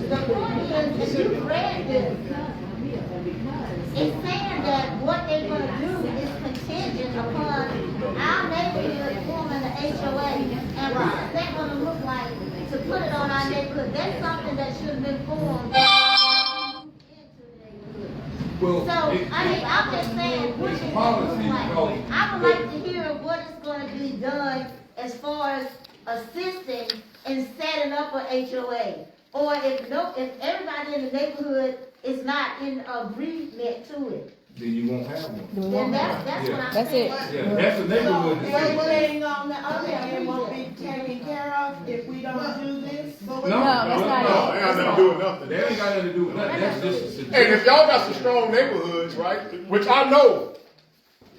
The point is, if you read this, it's saying that what they're going to do is contingent upon our neighborhood forming the HOA. And what is that going to look like to put it on our neighborhood? That's something that should have been formed. Well, so, I'm just saying, what is it look like? I would like to hear what is going to be done as far as assisting in setting up a HOA. Or if everybody in the neighborhood is not in agreement to it. Then you won't have one. Then that's what I'm That's saying. Yeah, that's the neighborhood. Everything on the other end will be taken care of if we don't do this? No, They ain't got nothing to do with nothing. They ain't got nothing to do with nothing. That's just a suggestion. And if y'all got some strong neighborhoods, right, which I know,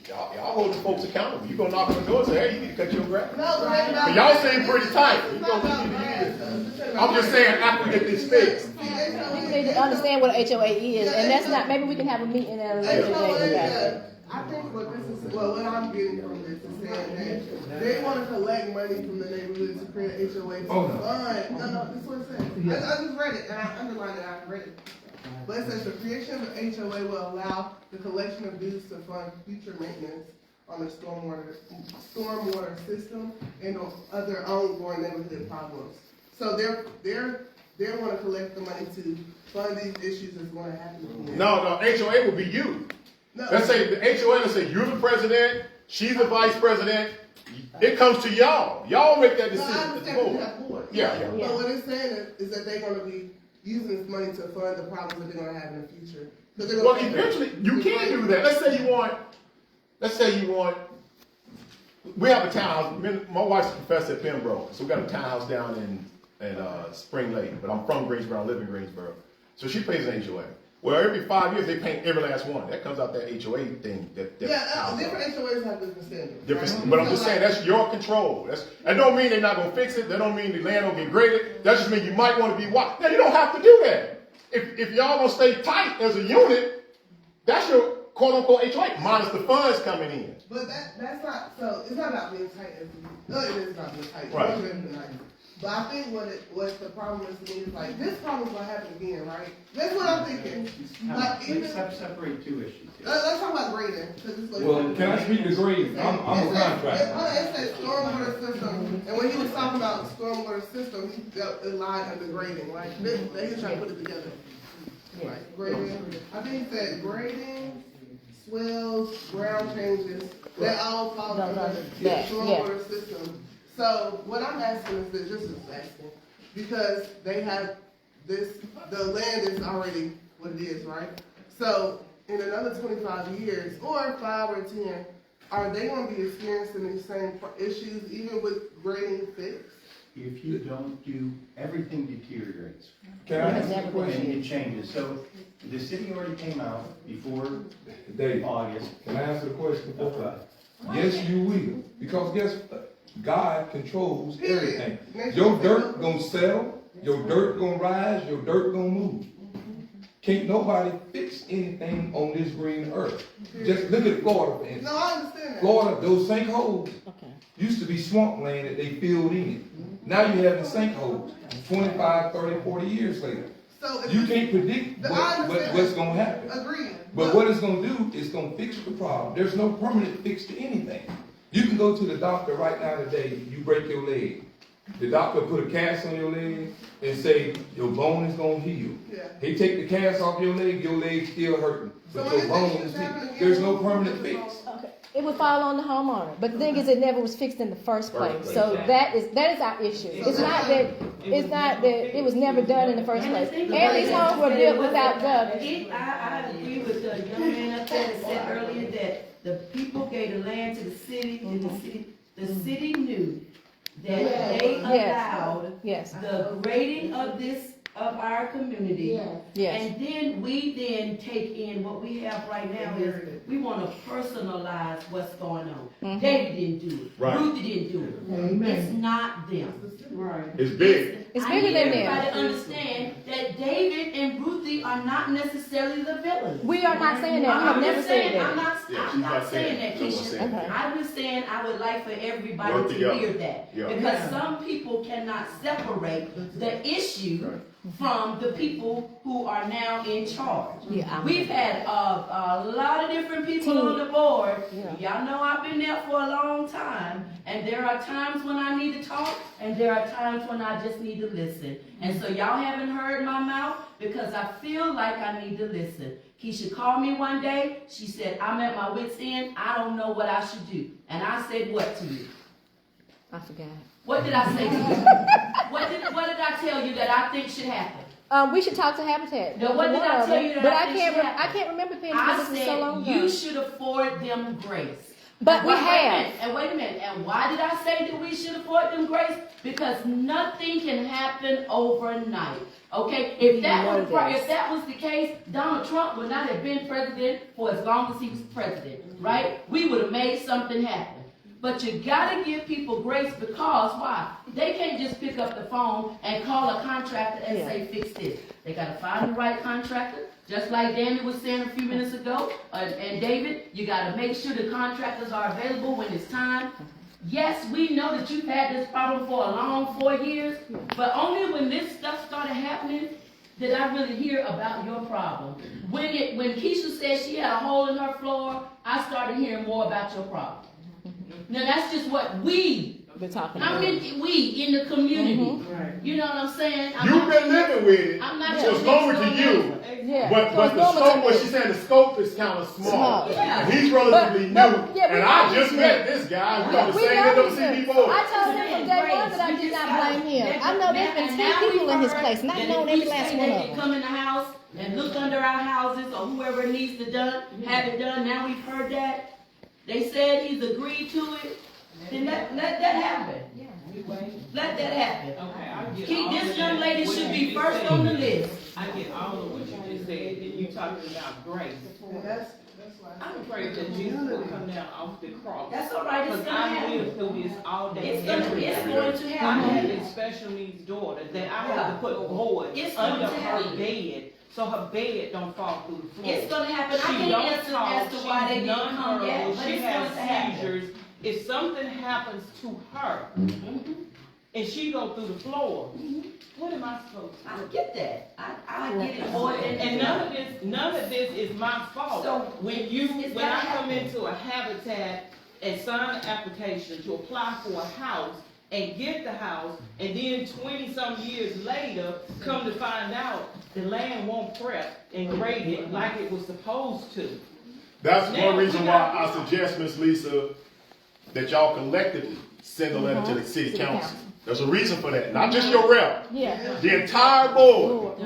y'all hold the folks accountable. You gonna knock on the door and say, hey, you need to cut your grass. But y'all seem pretty tight. I'm just saying, after we get this fixed. People need to understand what an HOA is, and that's not, maybe we can have a meeting at a later date about it. I think what I'm getting from this is saying that they want to collect money from the neighborhood to create an HOA to fund. No, this is what it says. I just read it, and I underlined it, I read it. But it says the creation of an HOA will allow the collection of dues to fund future maintenance on the stormwater system and on other ongoing neighborhood problems. So they want to collect the money to fund these issues that's going to happen. No, HOA will be you. No. Let's say the HOA, let's say you're the president, she's the vice president. It comes to y'all. Y'all make that decision. No, I understand that board. Yeah. But what it's saying is that they're going to be using this money to fund the problems that they're going to have in the future. Well, eventually, you can do that. Let's say you want, we have a townhouse. My wife's a professor at Pembroke, so we got a townhouse down in Spring Lake, but I'm from Greensboro, I live in Greensboro. So she pays an HOA. Well, every 5 years they paint every last one. That comes out that HOA thing. Different HOAs have different standards. Different, but I'm just saying that's your control. That don't mean they're not gonna fix it. That don't mean the land will get graded. That just means you might want to be watched. Now you don't have to do that. If y'all gonna stay tight as a unit, that's your quote unquote HOA minus the funds coming in. But that's not so. It's not about being tight as it is about being tight. Right. But I think what the problem is to me is like, this problem's gonna happen again, right? That's what I'm thinking. Like, even, Let's separate two issues here. let's talk about grading, because it's like. Well, can I speak to grading? I'm a contractor. It says stormwater system, and when he was talking about stormwater system, he got a line under grading, like, they just trying to put it together. Right, grading, I think he said grading, swells, ground changes, that all fall under the stormwater system. So what I'm asking is this, just asking, because they have this, the land is already what it is, right? So in another 25 years, or 5 or 10, are they gonna be experiencing these same issues, even with grading fixed? If you don't do, everything deteriorates. Can I ask And it changes. So the city already came out before Dave, August. can I answer the question? Yes, you will. Because guess what? God controls everything. Your dirt gonna sell, your dirt gonna rise, your dirt gonna move. Can't nobody fix anything on this green earth. Just look at Florida, for instance. No, I understand that. Florida, those sinkholes used to be swamp land that they filled in. Now you have the sinkholes 25, 30, 40 years later. So if You can't predict what's going to happen. Agreed. But what it's going to do is going to fix the problem. There's no permanent fix to anything. You can go to the doctor right now today, you break your leg. The doctor put a cast on your leg and say your bone is going to heal. Yeah. He take the cast off your leg's still hurting. But your bone is healed. There's no permanent fix. Okay. It would fall on the homeowner. But the thing is, it never was fixed in the first place. So that is our issue. It's not that it was never done in the first place. And these homes were built without gutters. I agree with the young man up there that said earlier that the people gave the land to the city, and the city knew that they allowed the grading of our community. Yes. And then we take in what we have right now is we want to personalize what's going on. David didn't do it. Right. Ruthie didn't do it. It's not them. Right. It's big. It's I bigger need than everybody them. to understand that David and Ruthie are not necessarily the villains. We are not saying that. We have never said that. I'm not saying that, Keisha. Okay. I'm just saying I would like for everybody Work to together. hear that. Yeah. Because some people cannot separate the issue from the people who are now in charge. Yeah, We've had a lot of different people on the board. Y'all know I've been there for a long time. And there are times when I need to talk, and there are times when I just need to listen. And so y'all haven't heard my mouth because I feel like I need to listen. Keisha called me one day. She said, I'm at my wit's end. I don't know what I should do. And I said, what to you? I forgot. What did I say to you? What did I tell you that I think should happen? We should talk to Habitat. No, what did I tell you that but I think should happen? I can't remember things I because this is so long said ago. you should afford them grace. But we Wait a have. minute, and wait a minute. And why did I say that we should afford them grace? Because nothing can happen overnight. Okay? If that was the case, Donald Trump would not have been president for as long as he was president. Right? We would have made something happen. But you gotta give people grace because why? They can't just pick up the phone and call a contractor and say, fix this. They gotta find the right contractor. Just like Danny was saying a few minutes ago, and David, you gotta make sure the contractors are available when it's time. Yes, we know that you've had this problem for a long 4 years, but only when this stuff started happening did I really hear about your problem. When Keisha said she had a hole in her floor, I started hearing more about your problem. Now that's just what we We're talking about. we in the community. You know what I'm saying? You've been living with it. I'm not So it's your normal next to door you. neighbor. Yeah. But So it's the normal to scope, me. what she's saying, the scope is kind of small. Yeah. And he's relatively But, new. yeah, we And I know just he's met new. this guy. We're Yeah, on the we same know NWC he's before. I told him from day one that I did not blame him. I know there's been 10 people in his place, not knowing every last one of They them. come in the house and look under our houses or whoever needs to have it done. Now we've heard that. They said he's agreed to it. Then let that happen. Let that happen. Okay, I get all This of young that. lady What should you be just first said. on the list. I get all of what you just said, and you talking about grace. And that's why I'm afraid that Jesus will come down off the cross. That's all right. It's Because gonna I happen. live through this all day. It's going every to day. happen. I have a special needs daughter that I have to put boards It's going under to her happen. bed so her bed don't fall through the floor. It's going to happen. I She can't don't answer talk. as to why they She's didn't come yet, nonverbal. but She it's going has to happen. seizures. If something happens to her, and she go through the floor, what am I supposed to do? I get that. I get it. And none of this is my fault. So, when it's I gotta come happen. into a habitat and sign an application to apply for a house and get the house, and then 20-some years later, come to find out the land won't prep and grade it like it was supposed to. That's Now, one reason we why got- I suggest, Ms. Lisa, that y'all collectively send a letter to the city City council. council. There's a reason for that, not just your rep, Yeah. the entire board.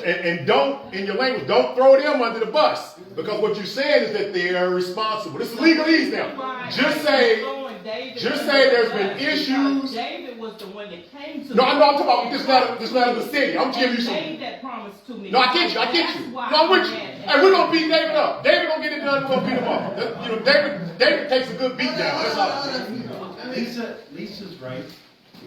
And don't, in your language, don't throw them under the bus, because what you're saying is that they are responsible. This is legalese now. Just say there's been issues. David was the one that came to No, me. I'm not talking about this letter of the city. I'm giving you some. Made that promise to me. No, I get you. That's No, why I'm with you. I'm mad. Hey, we're gonna beat David up. David gonna get it done. We're gonna beat him up. You know, David takes a good beat down. That's all. Lisa's right.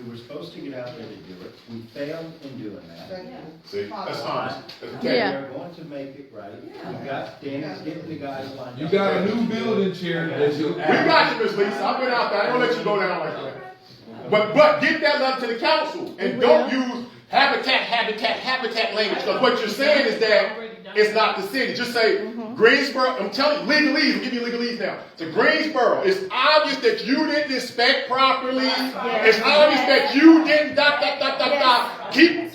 We were supposed to get out there to do it. We failed in doing that. Thank you. See, that's honest. That's okay. Yeah. We're going to make it right. We got Danny's getting the guys lined You up. got a new building chair that you We got you, Miss Lisa. I've been out there. I ain't gonna let you go down like that. But get that letter to the council and don't use habitat language, because what you're saying is that it's not the city. Just say Greensboro. I'm telling you, legalese. I'm giving you legalese now. To Greensboro, it's obvious that you didn't inspect properly. It's obvious that you didn't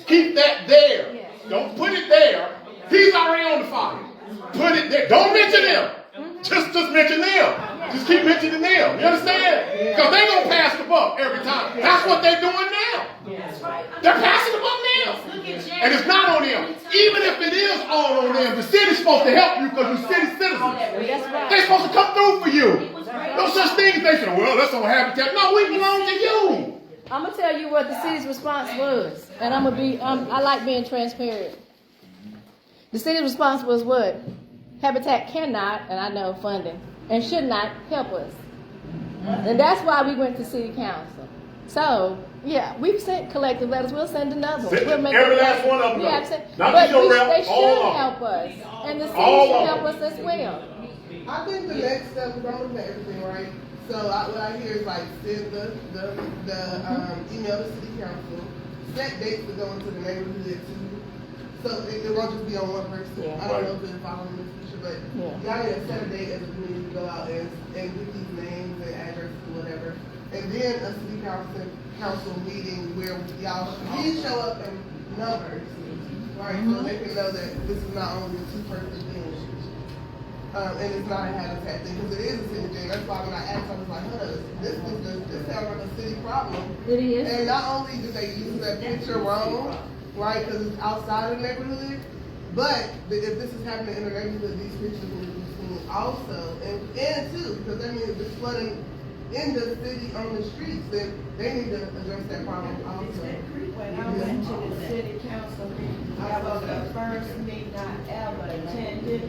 Keep that there. Don't put it there. He's already on the fire. Put it there. Don't mention them. Just mention them. Just keep mentioning them. You understand? Because they're going to pass the buck every time. That's what they're doing now. They're passing the buck now. And it's not on them. Even if it is all on them, the city's supposed to help you because you're city citizens. They're supposed to come through for you. No such thing as they say, well, that's on Habitat. No, we belong to you. I'm gonna tell you what the city's response was, and I'm gonna be. I like being transparent. The city's response was what? Habitat cannot, and I know funding, and should not help us. And that's why we went to city council. So yeah, we've sent collective letters. We'll send another one. We'll make Every last one of them. We have sent, Not but just your rep, they all should of them. help us, and the city All should of help them. us as well. I think the next step, because I'm looking at everything, right? So what I hear is like send the email to city council, set dates to go into the neighborhood too. So it won't just be on one person. Yeah. I don't know if it's following this future, but y'all need to set a date as a community to go out and get these names and addresses and whatever. And then a city council meeting where y'all please show up in numbers, right? So they can know that this is not only a two-person thing. And it's not a habitat thing, because it is a city thing. That's why when I asked, I was like, this sounds like a city problem. It is. And not only did they use that picture wrong, right, because it's outside of the neighborhood, but if this is happening in the neighborhood, these pictures need to be seen also. And too, because that means it's flooding in the city on the streets, then they need to address that problem also. When I went to the city council meeting, that was the first meeting I ever attended,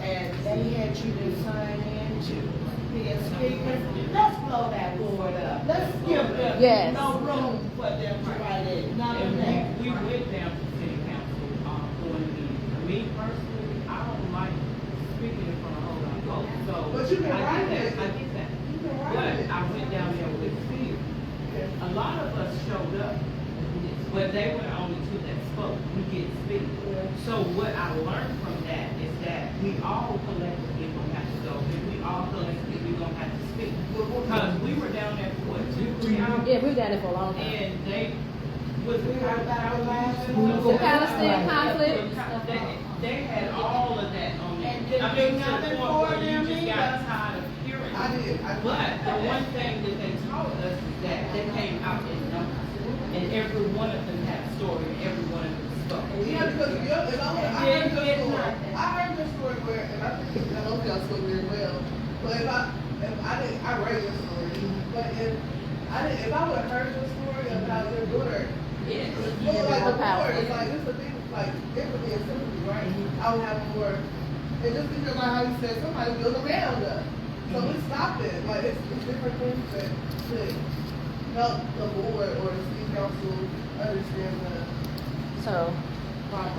and they had you to sign in to be a speaker. Let's blow that board up. Let's give them no room for them to write it. None of that. And we went down to city council for a meeting. Me personally, I don't like speaking in front of a whole lot of folks. So But you can I write get it. that. I get that. You can write But it. I went down there with fear. A lot of us showed up, but they were the only two that spoke. We didn't speak. So what I learned from that is that we all collectively gonna have to go, and we all collectively gonna have to speak. Because we were down there for what, 2-3 hours? Yeah, we've done it for a long time. And they was the The Palestinian conflict. They had all of that on there. And didn't I mean, do to the nothing point for where you them just either. got tired of hearing I it. did. But the one thing that they taught us is that they came out in numbers. And every one of them had a story, and every one of them spoke. Yeah, because I heard your story where, and I think I hope y'all spoke very well. But if I read your story. But if I would have heard your story about your daughter, it's more like a board. It's like this is thing like empathy and sympathy, right? I would have more. And just because like how you said, somebody built around us, so we stop it. Like it's different things that should help the board or the city council understand the So problem.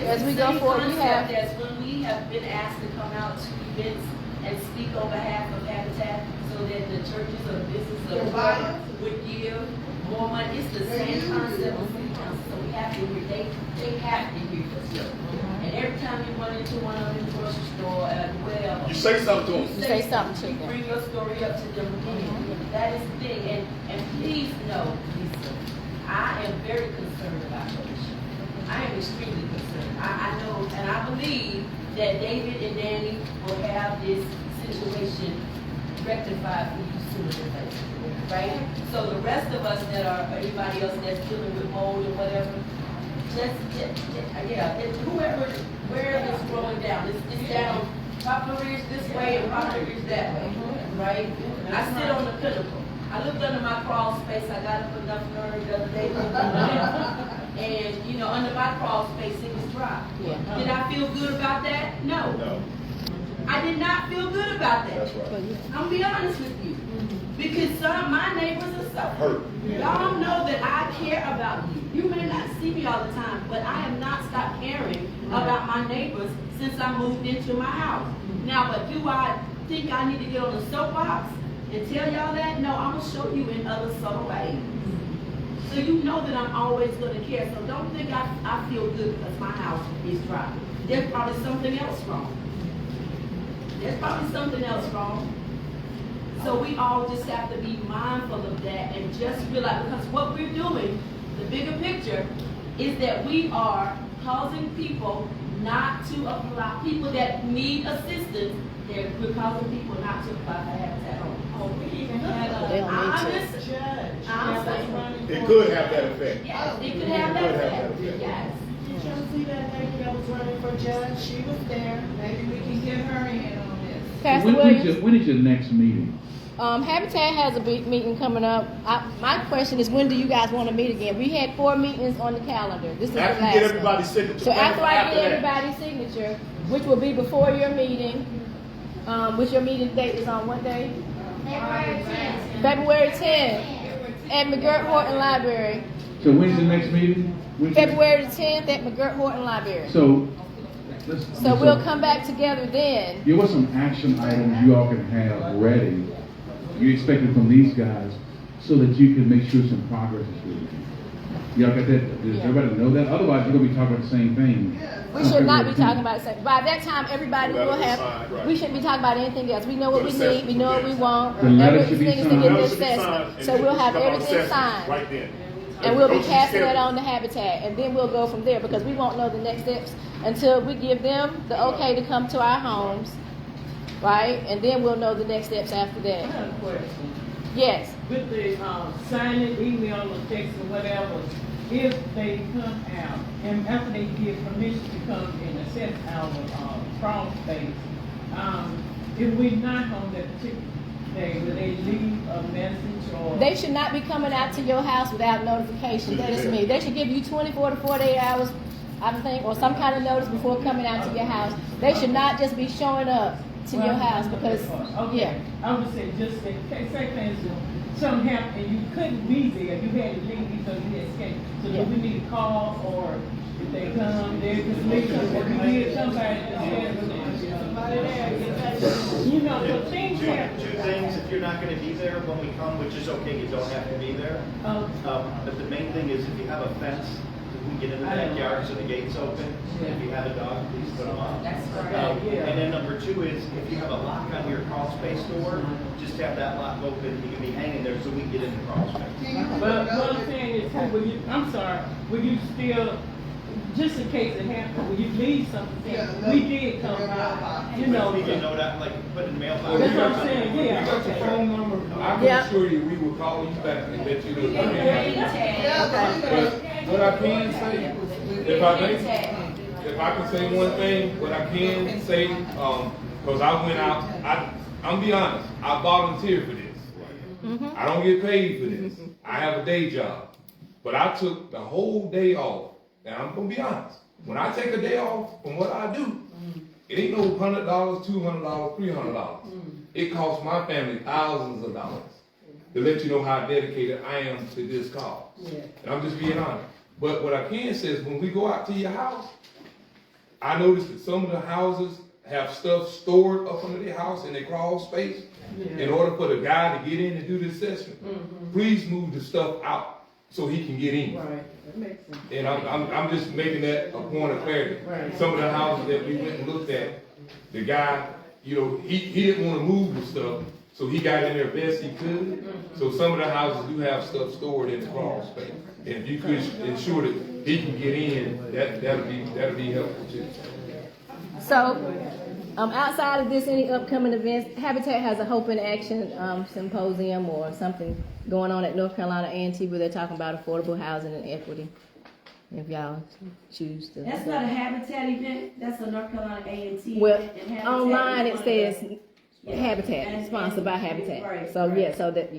as we go forward, we have. As when we have been asked to come out to events and speak on behalf of Habitat, so that the churches or businesses or whoever would give more money. It's the same concept of city council, so we have to hear, they have to hear us. And every time you run into one of them in the grocery store, well. You say something to them. You say something to You them. bring your story up to them again. That is the thing, and please know, Lisa, I am very concerned about your issue. I am extremely concerned. I know, and I believe that David and Danny will have this situation rectified for you sooner than later, right? So the rest of us that are, anybody else that's dealing with mold or whatever, whoever, wherever it's rolling down, it's down, Poplar Ridge this way and Poplar Ridge that way, right? I sit on the pinnacle. I looked under my crawl space, I got up enough nerve the other day to look under there. And, you know, under my crawl space, it was dry. Yeah. Did I feel good about that? No. No. I did not feel good about that. That's right. I'm gonna be honest with you. Because some of my neighbors are suffering. Hurt. Y'all know that I care about you. You may not see me all the time, but I have not stopped caring about my neighbors since I moved into my house. Now, but do I think I need to get on the soapbox and tell y'all that? No, I'm gonna show you in other subtle ways. So you know that I'm always gonna care. So don't think I feel good because my house is dry. There's probably something else wrong. There's probably something else wrong. So we all just have to be mindful of that and just realize, because what we're doing, the bigger picture, is that we are causing people not to apply, people that need assistance, we're causing people not to apply for Habitat Home. They don't need to. I'm saying. It could have that effect. Yes, it could have that effect. Yes. Did y'all see that lady that was running for judge? She was there. Maybe we can get her in on this. Pastor Williams? When is your next meeting? Habitat has a big meeting coming up. My question is, when do you guys want to meet again? We had 4 meetings on the calendar. This is After the you get last everybody's one. signature. So after I get that. everybody's signature, which will be before your meeting, which your meeting date is on what day? February 10th. February 10th at McGirt Horton Library. So when's the next meeting? February 10th at McGirt Horton Library. So we'll come back together then. give us some action items you all can have ready. You expect it from these guys so that you can make sure some progress is really made. Y'all got that? Does everybody know that? Otherwise, you're going to be talking about the same thing. We should not be talking about it. By that time, everybody will have, we shouldn't be talking about anything else. We know what we need, we know what we want. The letter should be Everything is to signed. get Letter the should be signed, assessment. and So then we'll we have talk about everything assessment signed. right then. And we'll be Don't you passing scare that me. on to Habitat, and then we'll go from there, because we won't know the next steps until we give them the okay to come to our homes, right? And then we'll know the next steps after I that. have a question. Yes. With the signing, email, or text, or whatever, if they come out, and after they give permission to come and assess our crawl space, if we're not home that particular day, will they leave a message or? They should not be coming out to your house without notification. That is me. They should give you 24 to 48 hours, I think, or some kind of notice before coming out to your house. They should not just be showing up to your house because, Okay. yeah. I would say just say for instance, something happened and you couldn't be there, you had to leave because you had escaped. So do we need to call, or if they come, they just leave, or we need somebody to somebody there, you know, so things happen. Two things, if you're not gonna be there when we come, which is okay, you don't have to be there. But the main thing is if you have a fence, we can get in the backyard so the gate's open. If you have a dog, please put them on. That's right. And then number 2 is if you have a lock on your crawl space door, just have that lock open, you can be hanging there so we can get in the crawl space. But what I'm saying is, will you, I'm sorry, will you still, just in case it happens, will you leave something? We did come by, you know. You know that, like, put in the mailbox. That's what I'm saying, You yeah. got your phone number? I can Yeah. assure you, we will call you back and let you know. Yeah. But what I can say, if I can say one thing, what I can say, because I went out, I'm be honest, I volunteered for this. I don't get paid for this. I have a day job. But I took the whole day off. And I'm gonna be honest, when I take a day off from what I do, it ain't no $100, $200, $300. It costs my family thousands of dollars to let you know how dedicated I am to this cause. And I'm just being honest. But what I can say is when we go out to your house, I noticed that some of the houses have stuff stored up under their house in their crawl space. In order for the guy to get in and do the assessment, please move the stuff out so he can get in. Right, that makes sense. And I'm just making that a point of clarity. Right. Some of the houses that we went and looked at, the guy, you know, he didn't wanna move the stuff, so he got in there best he could. So some of the houses do have stuff stored in the crawl space. And if you could ensure that he can get in, that'll be helpful too. So, outside of this, any upcoming events, Habitat has a Hope in Action symposium or something going on at North Carolina A&T where they're talking about affordable housing and equity. If y'all choose to. That's not a Habitat event, that's a North Carolina A&T Well, event. and Habitat online is it one of says the- Habitat, And- sponsored by Habitat. Right, So right. yeah, so that's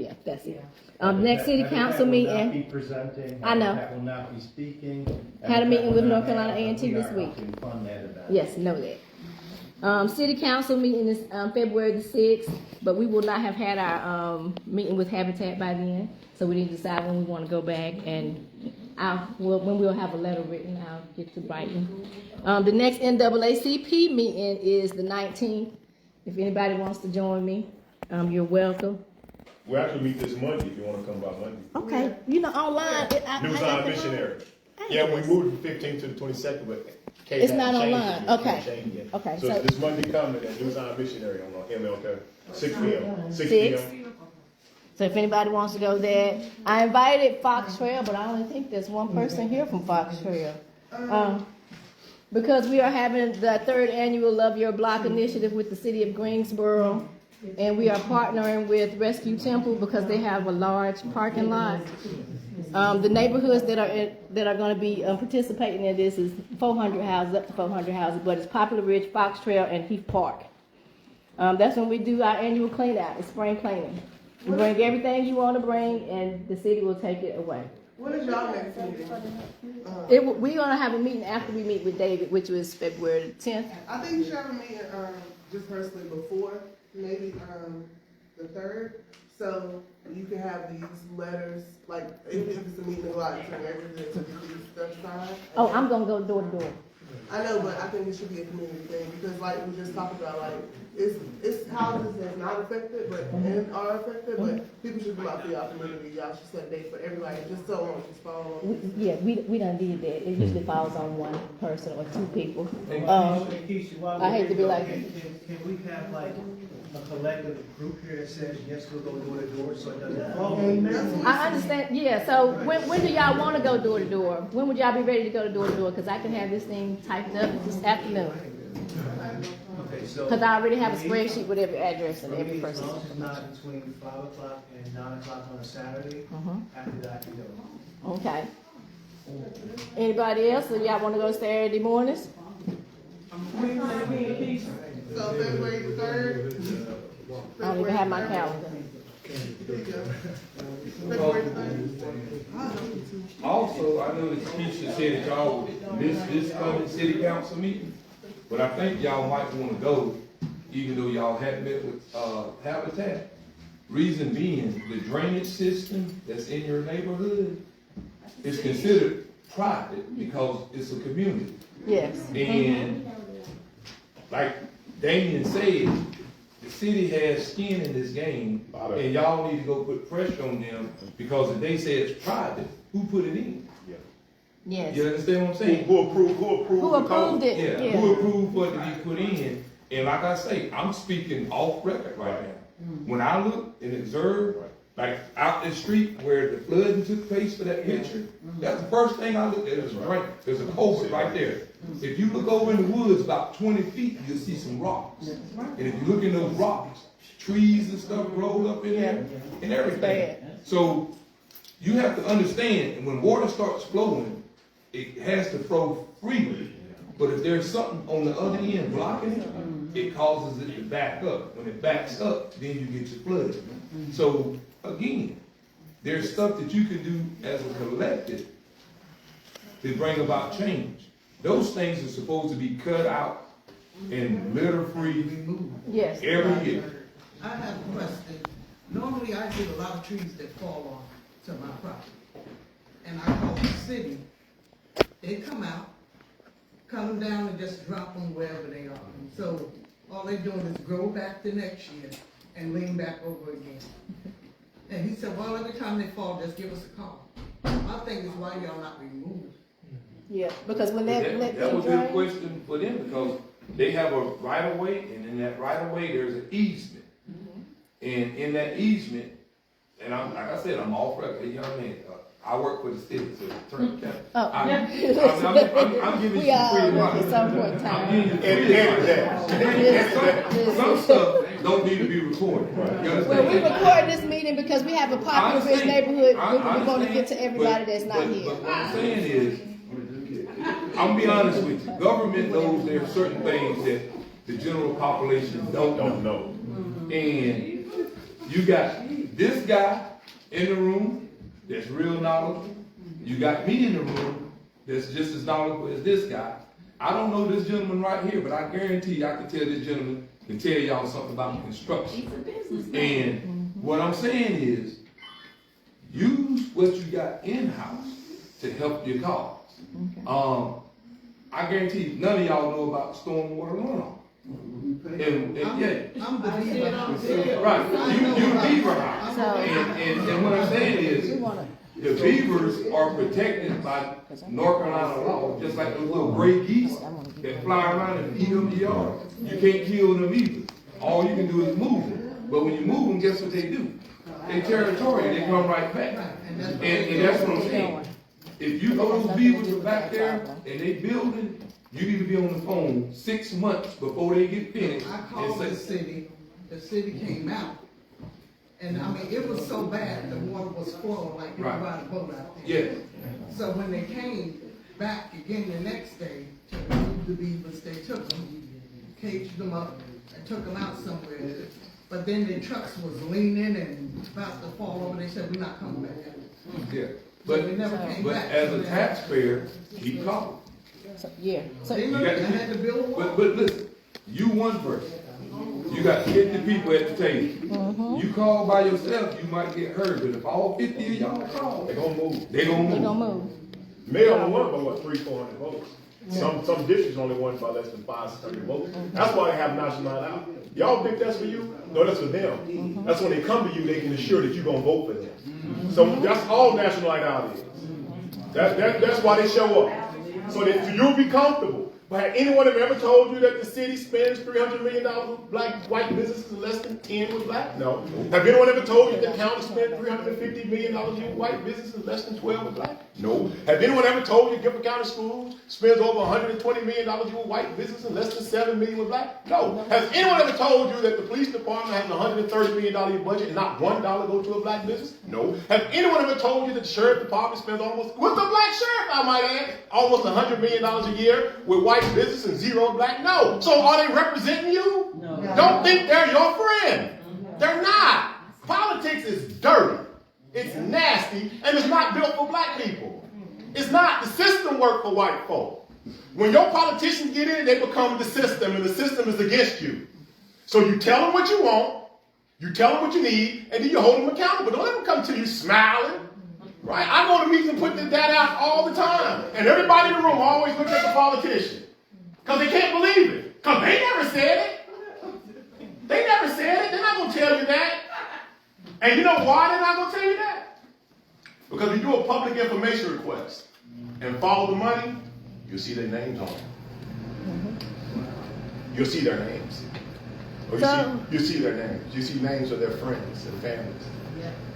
it. Next city council Habitat will meeting. not be presenting. I know. Habitat will not be speaking. Had a meeting Habitat with will North not Carolina have- A&T we this are week. helping fund that event. Yes, know that. City council meeting is February the 6th, but we will not have had our meeting with Habitat by then, so we need to decide when we want to go back, and when we'll have a letter written, I'll get to writing. The next NAACP meeting is the 19th. If anybody wants to join me, you're welcome. We actually meet this Monday if you wanna come by Monday. Okay, you know, online. News on Missionary. Yeah, we moved from 15 to the 22nd, but Kate It's hadn't not changed online. it yet. Okay. Can't change it. Okay, So so- this Monday coming at News on Missionary on MLK, 6 p.m. 6 Six. p.m. So if anybody wants to go there, I invited Fox Trail, but I only think there's one person here from Fox Trail. Because we are having the 3rd annual Love Your Block initiative with the city of Greensboro, and we are partnering with Rescue Temple because they have a large parking lot. The neighborhoods that are going to be participating in this is 400 houses, up to 400 houses, but it's Poplar Ridge, Fox Trail, and Heath Park. That's when we do our annual clean out, it's spring cleaning. You bring everything you want to bring, and the city will take it away. What is y'all next meeting? We're gonna have a meeting after we meet with David, which was February 10th. I think you should have a meeting, just personally before, maybe, the 3rd. So you can have these letters, like, if it's a meeting, a lot, to everything, to get these stuff signed. Oh, I'm gonna go door to door. I know, but I think it should be a community thing, because like we just talked about, like, it's houses that's not affected, but, and are affected, but people should go out to y'all community, y'all should set dates for everybody, just so on, just follow on. Yeah, we done did that. It usually falls on one person or two people. Keisha, while I we're hate to be here, like- Can we have like a collective group here that says, yes, we'll go door to door, so it doesn't flow? I understand, yeah, so when do y'all wanna go door to door? When would y'all be ready to go to door to door? Cause I can have this thing typed up this afternoon. Okay, so. Cause I already have a spreadsheet with every address and every As person. long as it's not between 5 o'clock and 9 o'clock on a Saturday, after that, you go. Okay. Anybody else? So y'all wanna go Saturday mornings? So February the 3rd. I don't even have my calendar. There you go. February the 3rd. Also, I know that Keisha said that y'all missed this coming city council meeting, but I think y'all might wanna go, even though y'all hadn't met with, Habitat. Reason being, the drainage system that's in your neighborhood is considered private because it's a community. Yes. And like Damien said, the city has skin in this game, and y'all need to go put pressure on them, because if they say it's private, who put it in? Yes. You understand what I'm saying? Who approved Who approved it? Yeah, who approved what to be put in? And like I say, I'm speaking off record right now. When I look and observe, like out the street where the flooding took place for that picture, that's the first thing I looked at. There's a culvert right there. If you look over in the woods about 20 feet, you'll see some rocks. And if you look in those rocks, trees and stuff rolled up in there and everything. So you have to understand, when water starts flowing, it has to flow freely. But if there's something on the other end blocking it, it causes it to back up. When it backs up, then you get your flood. So again, there's stuff that you can do as a collective to bring about change. Those things are supposed to be cut out and litter-free every year. I have a question. Normally, I get a lot of trees that fall on to my property. And I call the city. They come out, cut them down and just drop them wherever they are. So all they're doing is grow back the next year and lean back over again. And he said, well, every time they fall, just give us a call. My thing is why y'all not removing? Yeah, because when that That would be a question for them, because they have a right of way, and in that right of way, there's an easement. And in that easement, and I'm, like I said, I'm off record, you know what I mean? I work for the city, so I'm giving you freedom. At some point in time. Some stuff don't need to be recorded. Well, we're recording this meeting because we have a popular rich neighborhood. We want to get to everybody that's not here. But what I'm saying is, I'm gonna be honest with you. Government knows there are certain things that the general population don't know. And you got this guy in the room that's real knowledgeable. You got me in the room that's just as knowledgeable as this guy. I don't know this gentleman right here, but I guarantee you I can tell this gentleman can tell y'all something about construction. And what I'm saying is, use what you got in-house to help your cause. I guarantee you, none of y'all know about stormwater runoff. And yeah, I'm the beaver. right, you the beaver house. And what I'm saying is, the beavers are protected by North Carolina law, just like those little gray geese that fly around and eat them in the yard. You can't kill them either. All you can do is move them. But when you move them, guess what they do? They territorial, they come right back. And that's what I'm saying. If you know those beavers are back there and they building, you need to be on the phone 6 months before they get finished. I called the city came out. And I mean, it was so bad, the water was flowing like you ride a boat out there. Yes. So when they came back again the next day to remove the beavers, they took them, caged them up, and took them out somewhere. But then the trucks was leaning and about to fall over. They said, we're not coming back. Yeah. But as a taxpayer, keep calling. So, yeah. So they had to build a wall. But listen, you one person. You got 50 people at the table. You call by yourself, you might get hurt. But if all 50 of y'all call, They're gonna move. They gonna move. Mayor only won by what, 300-400 votes. Some districts only won by less than 500-600 votes. That's why they have national out. Y'all think that's for you? No, that's for them. That's when they come to you, they can assure that you're gonna vote for them. So that's all national out is. That's why they show up. So that you'll be comfortable. But have anyone ever told you that the city spends $300 million with white businesses and less than 10 with black? No. Have anyone ever told you that the county spent $350 million with white businesses and less than 12 with black? No. Have anyone ever told you Gifford County Schools spends over $120 million with white businesses and less than $7 million with black? No. Has anyone ever told you that the police department has a $130 million budget and not $1 go to a black business? No. Have anyone ever told you that the sheriff department spends almost, with the black sheriff I might add, almost $100 million a year with white business and zero black? No. So are they representing you? No. Don't think they're your friend. They're not. Politics is dirty. It's nasty, and it's not built for black people. It's not. The system works for white folk. When your politicians get in, they become the system, and the system is against you. So you tell them what you want, you tell them what you need, and then you hold them accountable. Don't let them come to you smiling. Right? I go to meetings and put that out all the time. And everybody in the room always looks at the politician. Because they can't believe it. Because they never said it. They never said it. They're not going to tell you that. And you know why they're not going to tell you that? Because if you do a public information request and follow the money, you'll see their names on it. You'll see their names. Or you see their names. You see names of their friends and families.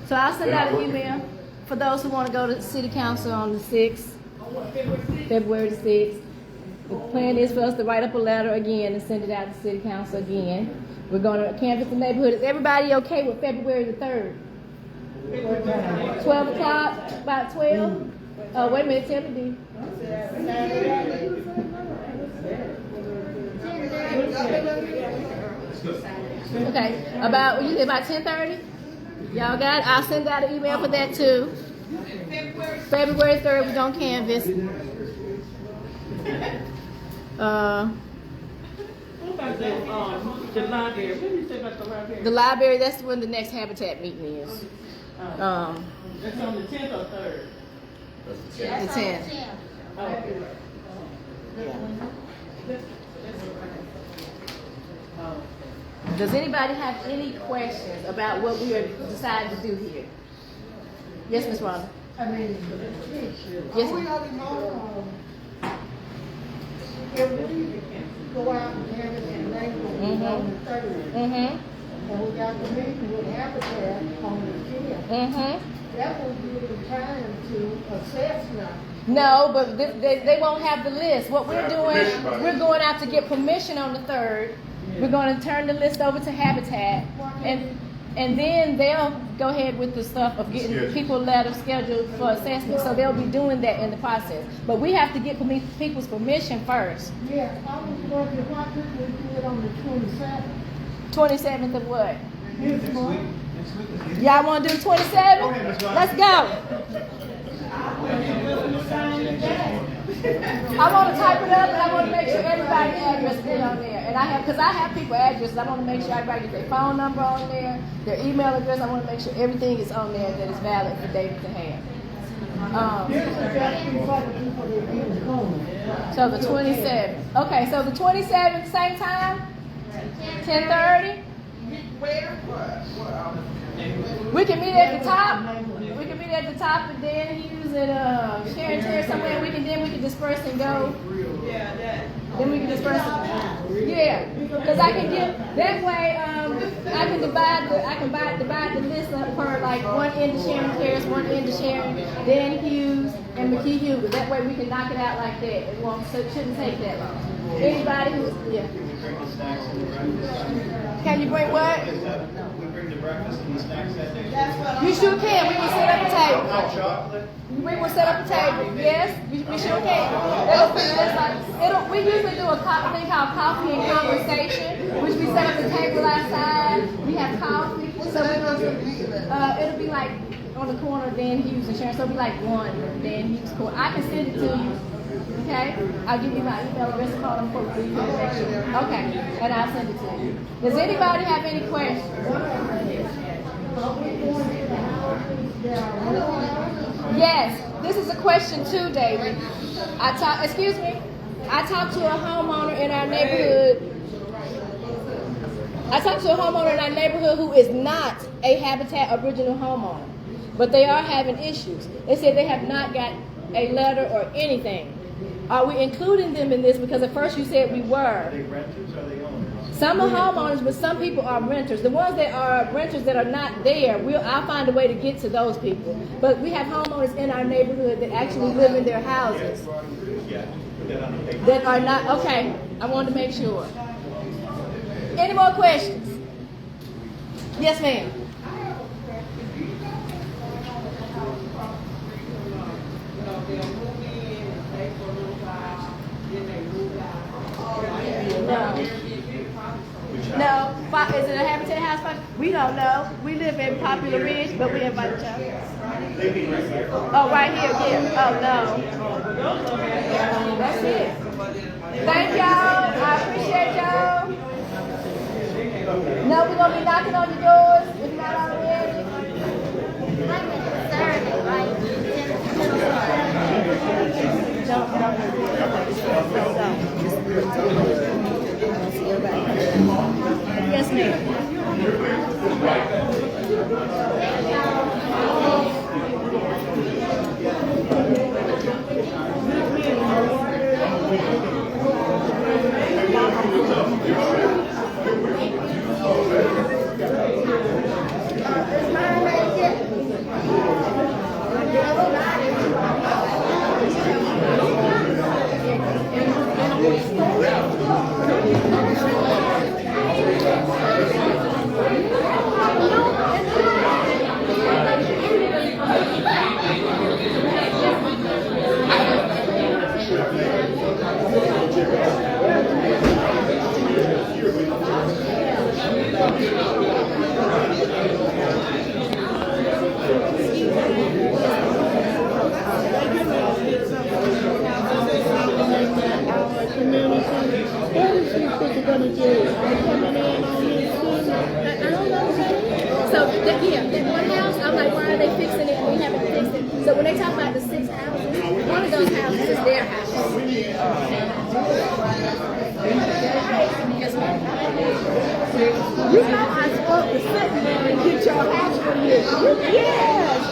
So I'll send out an email for those who want to go to city council on the 6th, February the 6th. The plan is for us to write up a letter again and send it out to city council again. We're going to canvass the neighborhood. Is everybody okay with February the 3rd? 12 o'clock? About 12? Oh, wait a minute, tell me, D. Okay, about 10:30? Y'all got it? I'll send out an email for that too. February 3rd, we're going to canvass. What about the library? What did you say about the library? The library, that's when the next Habitat meeting is. That's on the 10th or 3rd? That's the 10th. Does anybody have any questions about what we are deciding to do here? Yes, Ms. Rhonda. Yes, we ma'am. already know, if we go out and have it in Naples on the 3rd, and we got the meeting with Habitat on the 10th, that will give them time to assess now. No, but they won't have the list. What we're doing, we're going out to get permission on the 3rd. We're going to turn the list over to Habitat, and then they'll go ahead with the stuff of getting people letters scheduled for assessment. So they'll be doing that in the process. But we have to get people's permission first. Yeah, I was wondering, why couldn't we do it on the 27th? 27th of what? This month? Y'all want to do 27th? Let's go. I want to type it up, and I want to make sure everybody's address is on there. And because I have people addresses, I want to make sure everybody gets their phone number on there, their email address. I want to make sure everything is on there that is valid for David to have. So the 27th. Okay, so the 27th, same time? 10:30? We can meet at the top. We can meet at the top of Dan Hughes and Sharon Terrace somewhere. We can disperse and go. Yeah, that. Then we can disperse. Yeah, because I can give that way. I can divide the list up per like one end to Sharon Terrace, one end to Sharon, Dan Hughes, and McKee Hughes. That way we can knock it out like that. It shouldn't take that long. Anybody who's Can you bring what? We bring the breakfast and the snacks that day. You sure can. We will set up a table. We will set up a table. Yes, we sure can. We usually do a thing called coffee and conversation, which we set up a table outside. We have coffee. So it'll be like on the corner of Dan Hughes and Sharon. So it'll be like one Dan Hughes corner. I can send it to you. Okay? I'll give you my email address and call them for you. Okay, and I'll send it to you. Does anybody have any questions? Yes, this is a question too, David. I talked to a homeowner in our neighborhood. Who is not a Habitat original homeowner, but they are having issues. They said they have not got a letter or anything. Are we including them in this? Because at first you said we were. Are they renters or are they owners? Some are homeowners, but some people are renters. The ones that are renters that are not there, I'll find a way to get to those people. But we have homeowners in our neighborhood that actually live in their houses. Yeah, put that on the paper. That are not, okay, I wanted to make sure. Any more questions? Yes, ma'am. No. Is it a Habitat house? We don't know. We live in Poplar Ridge, but we invite each other. Oh, right here, yeah. Oh, no. That's it. Thank y'all. I appreciate y'all. No, we're going to be knocking on your doors, if not already. Yes, ma'am. So when they talk about the 6 houses, one of those houses is their house. You know I'm supposed to sit there and get your house for you. Yes,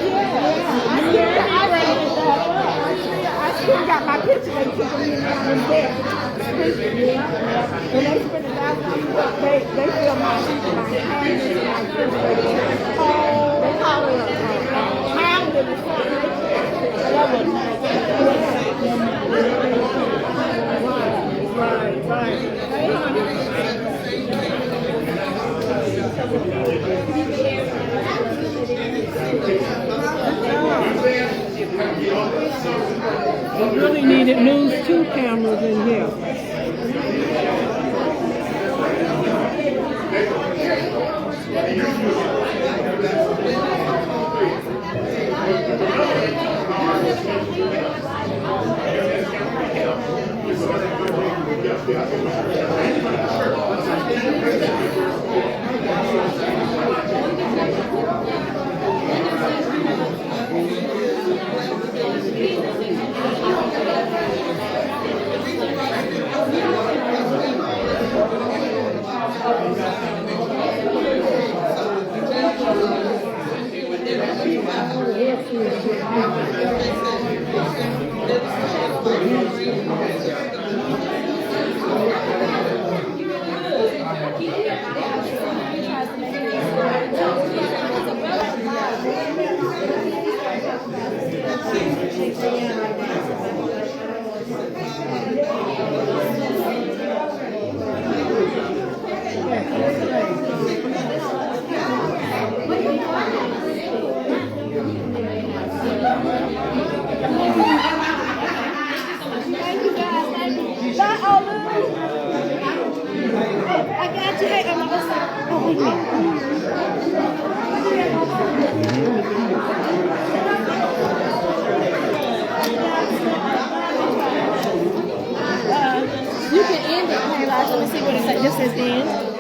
I still got my picture. They took me down in there. And they spent $1,000 they feel my hands and my refrigerator. They call it a pound in the front. That was nice. Right. We really needed News 2 cameras in here. You can end it, Kayla. Let me see what it says. Just says end.